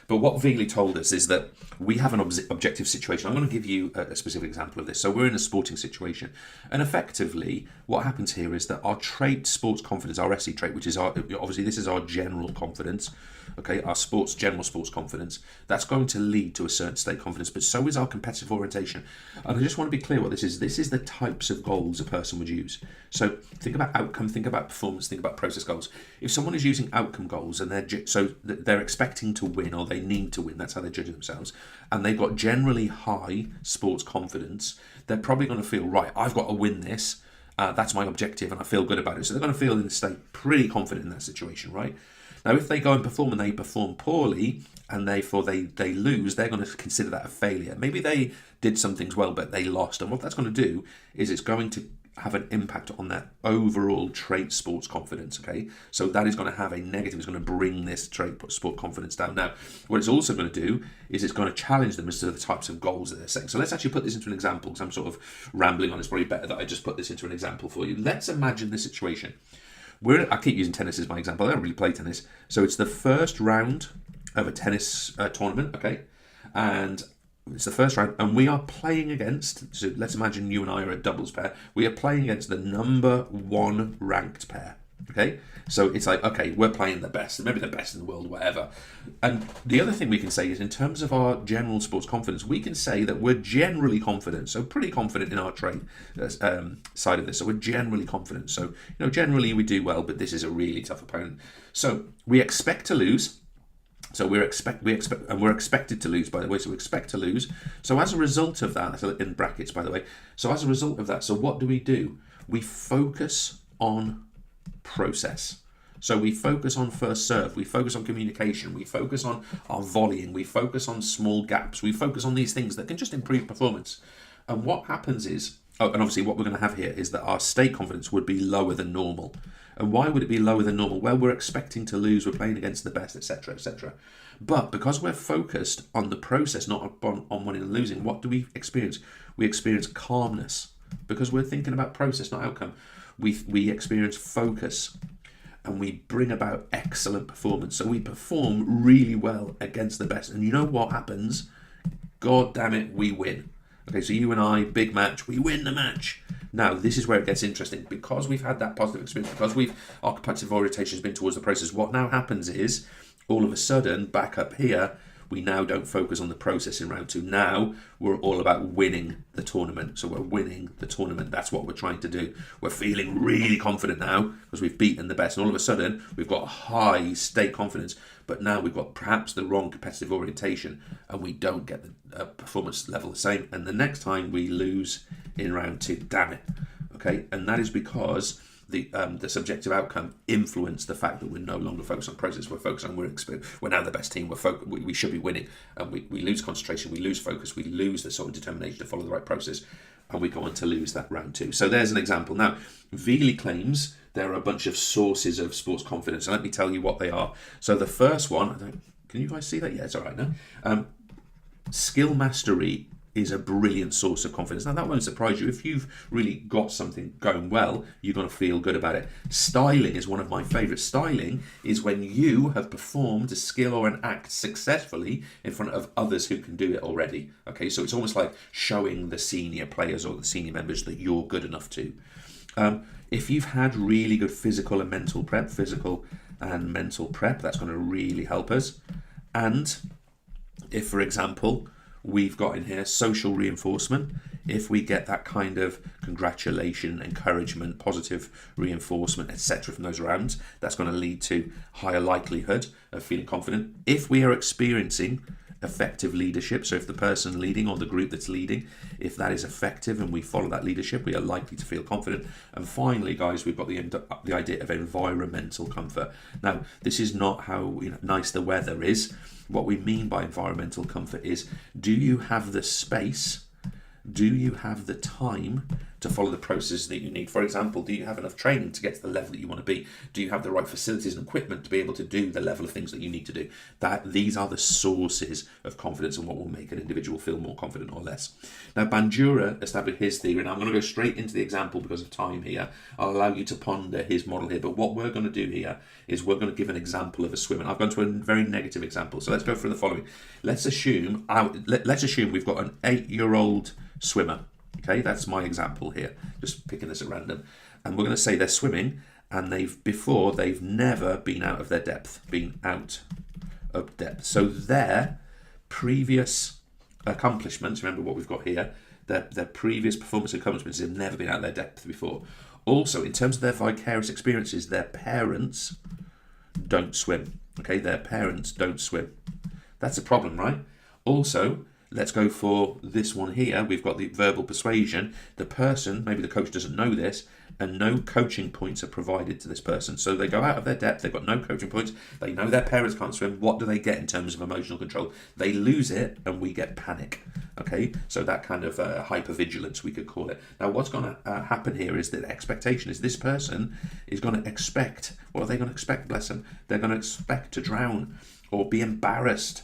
but what Veely told us is that we have an objective situation. I'm going to give you a specific example of this. So we're in a sporting situation, and effectively what happens here is that our trait, sports confidence, our SE trait, which is obviously this is our general confidence, okay, our general sports confidence, that's going to lead to a certain state of confidence, but so is our competitive orientation. And I just want to be clear what this is. This is the types of goals a person would use. So think about outcome, think about performance, think about process goals. If someone is using outcome goals and they're expecting to win, or they need to win, that's how they judge themselves, and they've got generally high sports confidence, they're probably going to feel, right, I've got to win this, that's my objective and I feel good about it. So they're going to feel in the state pretty confident in that situation, right? Now, if they go and perform and they perform poorly and therefore they lose, they're going to consider that a failure. Maybe they did some things well, but they lost. And what that's going to do is it's going to have an impact on their overall trait sports confidence, okay? So that is going to have a negative. It's going to bring this trait sport confidence down. Now, what it's also going to do is it's going to challenge them as to the types of goals that they're setting. So let's actually put this into an example, because I'm sort of rambling on. It's probably better that I just put this into an example for you. Let's imagine this situation. I keep using tennis as my example. I don't really play tennis. So it's the first round of a tennis tournament, okay? And it's the first round, and we are playing against, so let's imagine you and I are a doubles pair. We are playing against the number one ranked pair, okay? So it's like, okay, we're playing the best, maybe the best in the world, whatever. And the other thing we can say is, in terms of our general sports confidence, we can say that we're generally confident, so pretty confident in our trait side of this. So we're generally confident. So, generally we do well, but this is a really tough opponent. So we expect to lose. So we're expected to lose, by the way. So we expect to lose. So as a result of that, that's in brackets, by the way. So as a result of that, so what do? we focus on process. So we focus on first serve, we focus on communication, we focus on our volleying, we focus on small gaps, we focus on these things that can just improve performance. And what happens is, and obviously what we're going to have here is that our state confidence would be lower than normal. And why would it be lower than normal? Well, we're expecting to lose, we're playing against the best, etc., etc. But because we're focused on the process, not on winning and losing, what do we experience? We experience calmness because we're thinking about process, not outcome. We experience focus and we bring about excellent performance. So we perform really well against the best. And you know what happens? God damn it, we win. Okay, so you and I, big match, we win the match. Now, this is where it gets interesting. Because we've had that positive experience, because our competitive orientation has been towards the process, what now happens is, all of a sudden, back up here, we now don't focus on the process in round 2. Now, we're all about winning the tournament. So we're winning the tournament. That's what we're trying to do. We're feeling really confident now because we've beaten the best. And all of a sudden, we've got high state confidence. But now we've got perhaps the wrong competitive orientation and we don't get the performance level the same. And the next time we lose in round 2, damn it. Okay, and that is because the subjective outcome influenced the fact that we're no longer focused on process. We're focused on we're now the best team. We should be winning, and we lose concentration, we lose focus, we lose the sort of determination to follow the right process, and we go on to lose that round 2. So there's an example. Now, Veely claims there are a bunch of sources of sports confidence, and let me tell you what they are. So the first one, can you guys see that? Yeah, it's all right now. Skill mastery is a brilliant source of confidence. Now, that won't surprise you. If you've really got something going well, you're going to feel good about it. Styling is one of my favourites. Styling is when you have performed a skill or an act successfully in front of others who can do it already. Okay, so it's almost like showing the senior players or the senior members that you're good enough to. If you've had really good physical and mental prep, that's going to really help us. And if, for example, we've got in here social reinforcement, if we get that kind of congratulation, encouragement, positive reinforcement, etc. from those rounds, that's going to lead to higher likelihood of feeling confident. If we are experiencing effective leadership, so if the person leading or the group that's leading, if that is effective and we follow that leadership, we are likely to feel confident. And finally, guys, we've got the idea of environmental comfort. Now, this is not how nice the weather is. What we mean by environmental comfort is, do you have the space, do you have the time to follow the process that you need? For example, do you have enough training to get to the level that you want to be? Do you have the right facilities and equipment to be able to do the level of things that you need to do? These are the sources of confidence and what will make an individual feel more confident or less. Now, Bandura established his theory, and I'm going to go straight into the example because of time here. I'll allow you to ponder his model here, but what we're going to do here is we're going to give an example of a swimmer. I've gone to a very negative example, so let's go through the following. Let's assume we've got an 8-year-old swimmer. Okay, that's my example here, just picking this at random. And we're going to say they're swimming and they've never been out of their depth, So their previous accomplishments, remember what we've got here, their previous performance accomplishments have never been out of their depth before. Also, in terms of their vicarious experiences, their parents don't swim. Okay, their parents don't swim. That's a problem, right? Also, let's go for this one here. We've got the verbal persuasion. The person, maybe the coach doesn't know this, and no coaching points are provided to this person. So they go out of their depth, they've got no coaching points, they know their parents can't swim. What do they get in terms of emotional control? They lose it and we get panic. Okay, so that kind of hypervigilance, we could call it. Now, what's going to happen here is that the expectation is this person is going to expect, what are they going to expect, bless them? They're going to expect to drown or be embarrassed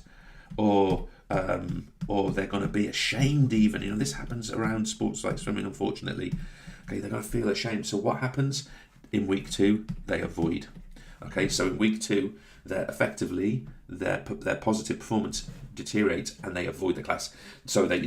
or they're going to be ashamed even. This happens around sports like swimming, unfortunately. Okay, they're going to feel ashamed. So what happens? In week 2, they avoid. Okay, so in week 2, they're effectively, their positive performance deteriorates and they avoid the class. So they,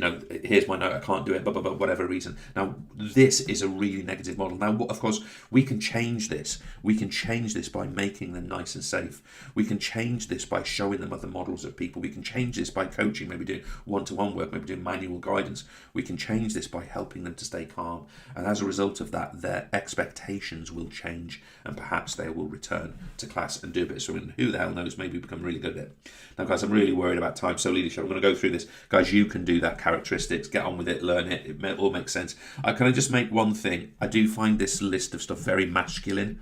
here's my note, I can't do it, but whatever reason. Now, this is a really negative model. Now, of course, we can change this. We can change this by making them nice and safe. We can change this by showing them other models of people. We can change this by coaching, maybe doing one-to-one work, maybe doing manual guidance. We can change this by helping them to stay calm. And as a result of that, their expectations will change and perhaps they will return to class and do a bit of swimming. who the hell knows, maybe become really good at it. Now, guys, I'm really worried about time. So leadership, I'm going to go through this. Guys, you can do that. Characteristics, get on with it, learn it. All makes sense. Can I just make one thing? I do find this list of stuff very masculine.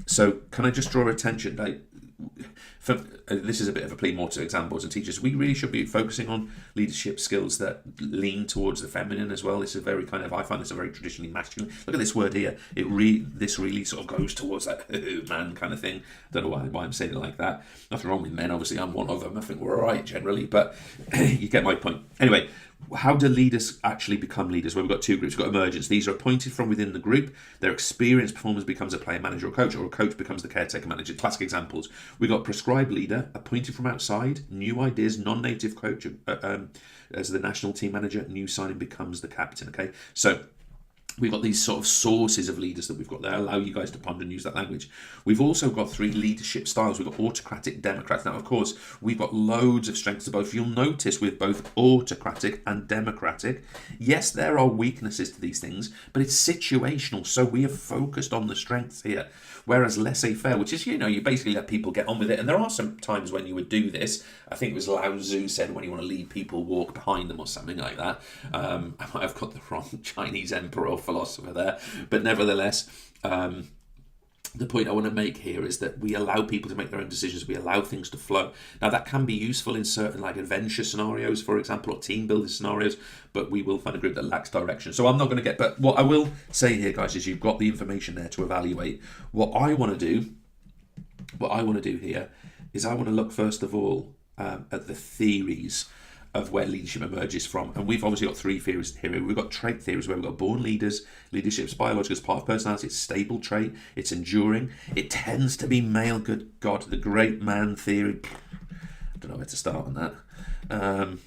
So can I just draw attention? This is a bit of a plea more to examples and teachers. We really should be focusing on leadership skills that lean towards the feminine as well. It's a very I find this a very traditionally masculine. Look at this word here. This really sort of goes towards that man kind of thing. Don't know why I'm saying it like that. Nothing wrong with men. Obviously, I'm one of them. I think we're all right generally, but you get my point. Anyway, how do leaders actually become leaders? Well, we've got two groups. We've got emergence. These are appointed from within the group. Their experienced performance becomes a player manager or a coach becomes the caretaker manager. Classic examples. We've got prescribed leader, appointed from outside, new ideas, non-native coach as the national team manager, new signing becomes the captain. Okay, so we've got these sort of sources of leaders that we've got there. Allow you guys to ponder and use that language. We've also got three leadership styles. We've got autocratic, democratic. Now, of course, we've got loads of strengths to both. You'll notice with both autocratic and democratic, yes, there are weaknesses to these things, but it's situational. So we have focused on the strengths here. Whereas laissez-faire, which is, you basically let people get on with it. And there are some times when you would do this. I think it was Lao Tzu said when you want to lead people, walk behind them or something like that. I might have got the wrong Chinese emperor or philosopher there. But nevertheless, the point I want to make here is that we allow people to make their own decisions. We allow things to flow. Now, that can be useful in certain adventure scenarios, for example, or team building scenarios, but we will find a group that lacks direction. So I'm not going to but what I will say here, guys, is you've got the information there to evaluate. What I want to do here is I want to look, first of all, at the theories of where leadership emerges from. And we've obviously got three theories here. We've got trait theories where we've got born leaders. Leadership's biological, it's part of personality, it's stable trait, it's enduring, it tends to be male. Good God, the great man theory. I don't know where to start on that.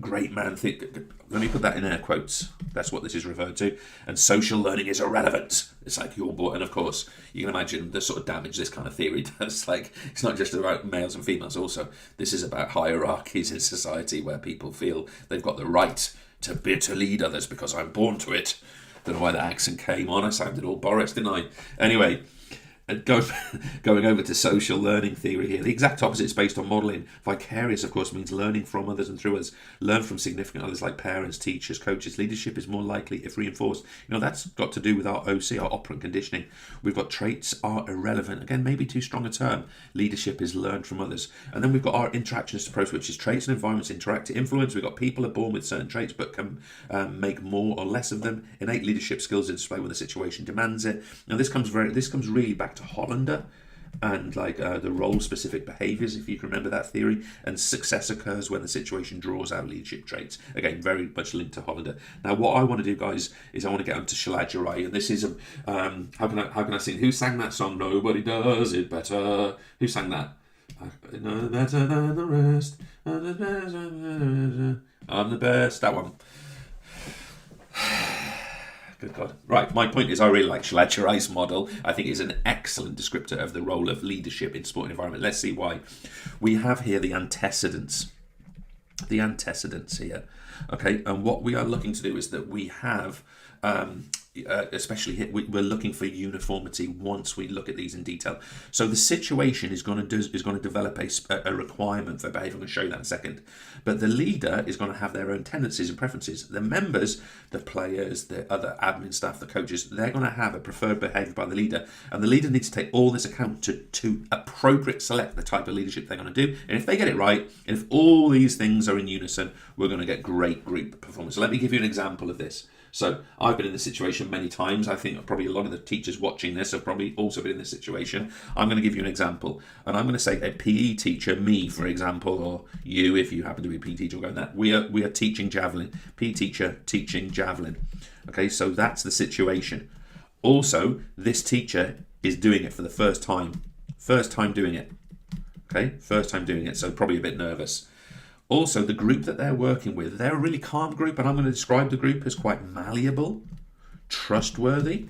Great man theory. Let me put that in air quotes. That's what this is referred to. And social learning is irrelevant. It's like you're born. And of course, you can imagine the sort of damage this kind of theory does. It's not just about males and females. Also, this is about hierarchies in society where people feel they've got the right to lead others because I'm born to it. Don't know why that accent came on. I sounded all Boris, didn't I? Anyway, going over to social learning theory here. The exact opposite is based on modelling. Vicarious, of course, means learning from others and through us. Learn from significant others like parents, teachers, coaches. Leadership is more likely if reinforced. That's got to do with our OC, our operant conditioning. We've got traits are irrelevant. Again, maybe too strong a term. Leadership is learned from others. And then we've got our interactionist approach, which is traits and environments interact to influence. We've got people are born with certain traits but can make more or less of them. Innate leadership skills are displayed when the situation demands it. Now, this comes really back to Hollander and the role-specific behaviours, if you can remember that theory, and success occurs when the situation draws out leadership traits. Again, very much linked to Hollander. Now, what I want to do, guys, is I want to get onto Shalajirai, and this is how can I sing? Who sang that song? Nobody does it better. Who sang that? No better than the rest. I'm the best. That one. Good God. Right, my point is I really like Shalajarai's model. I think it's an excellent descriptor of the role of leadership in sport and environment. Let's see why. We have here the antecedents. The antecedents here. Okay, and what we are looking to do is that we have, especially here, we're looking for uniformity once we look at these in detail. So the situation is going to develop a requirement for behaviour. I'm going to show you that in a second. But the leader is going to have their own tendencies and preferences. The members, the players, the other admin staff, the coaches, they're going to have a preferred behaviour by the leader. And the leader needs to take all this account to appropriate select the type of leadership they're going to do. And if they get it right, and if all these things are in unison, we're going to get great group performance. So let me give you an example of this. So I've been in this situation many times. I think probably a lot of the teachers watching this have probably also been in this situation. I'm going to give you an example. And I'm going to say a PE teacher, me, for example, or you, if you happen to be a PE teacher, going that. We are teaching javelin. PE teacher teaching javelin. Okay, so that's the situation. Also, this teacher is doing it for the first time. First time doing it. Okay, first time doing it, so probably a bit nervous. Also, the group that they're working with, they're a really calm group, and I'm going to describe the group as quite malleable, trustworthy,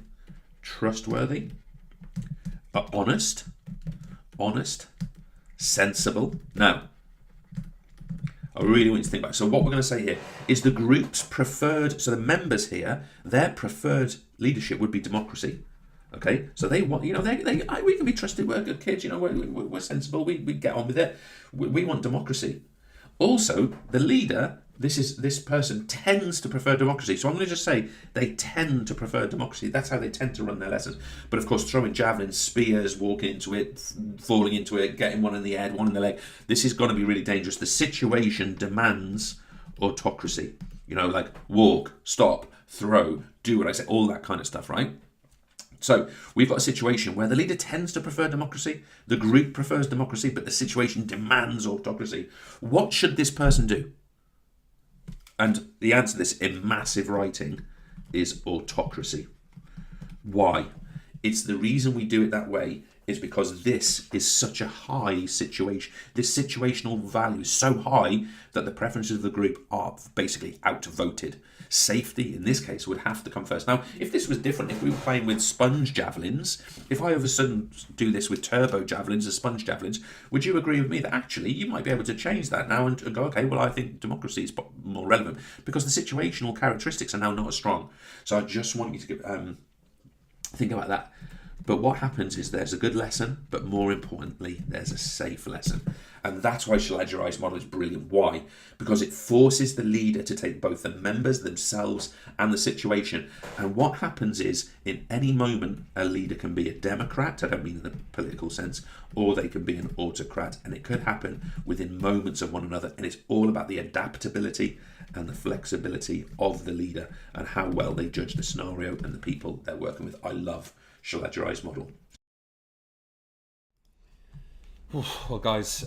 honest, sensible. Now, I really want you to think about it. So what we're going to say here is the group's preferred, so the members here, their preferred leadership would be democracy. Okay, so they want, we can be trusted. We're good kids. We're sensible. We get on with it. We want democracy. Also, the leader, this person tends to prefer democracy. So I'm going to just say they tend to prefer democracy. That's how they tend to run their lessons. But of course, throwing javelins, spears, walking into it, falling into it, getting one in the head, one in the leg. This is going to be really dangerous. The situation demands autocracy. Like walk, stop, throw, do what I say, all that kind of stuff, right? So we've got a situation where the leader tends to prefer democracy, the group prefers democracy, but the situation demands autocracy. What should this person do? And the answer to this in massive writing is autocracy. Why? It's the reason we do it that way is because this is such a high situation. This situational value is so high that the preferences of the group are basically outvoted. Safety, in this case, would have to come first. Now, if this was different, if we were playing with sponge javelins, if I all of a sudden do this with turbo javelins or sponge javelins, would you agree with me that actually you might be able to change that now and go, okay, well, I think democracy is more relevant because the situational characteristics are now not as strong. So I just want you to think about that. But what happens is there's a good lesson, but more importantly, there's a safe lesson. And that's why Shalagerai's model is brilliant. Why? Because it forces the leader to take both the members themselves and the situation. And what happens is, in any moment, a leader can be a democrat, I don't mean in the political sense, or they can be an autocrat. And it could happen within moments of one another. And it's all about the adaptability and the flexibility of the leader and how well they judge the scenario and the people they're working with. I love Shalagerai's model. Well, guys,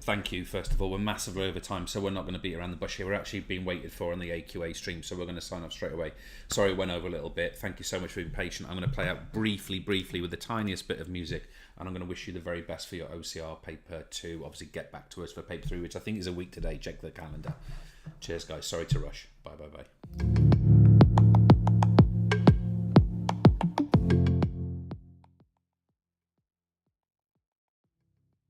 thank you. First of all, we're massively over time, so we're not going to beat around the bush here. We're actually being waited for on the AQA stream, so we're going to sign off straight away. Sorry, it went over a little bit. Thank you so much for being patient. I'm going to play out briefly with the tiniest bit of music, and I'm going to wish you the very best for your OCR paper 2. Obviously, get back to us for paper 3, which I think is a week today. Check the calendar. Cheers, guys. Sorry to rush. Bye.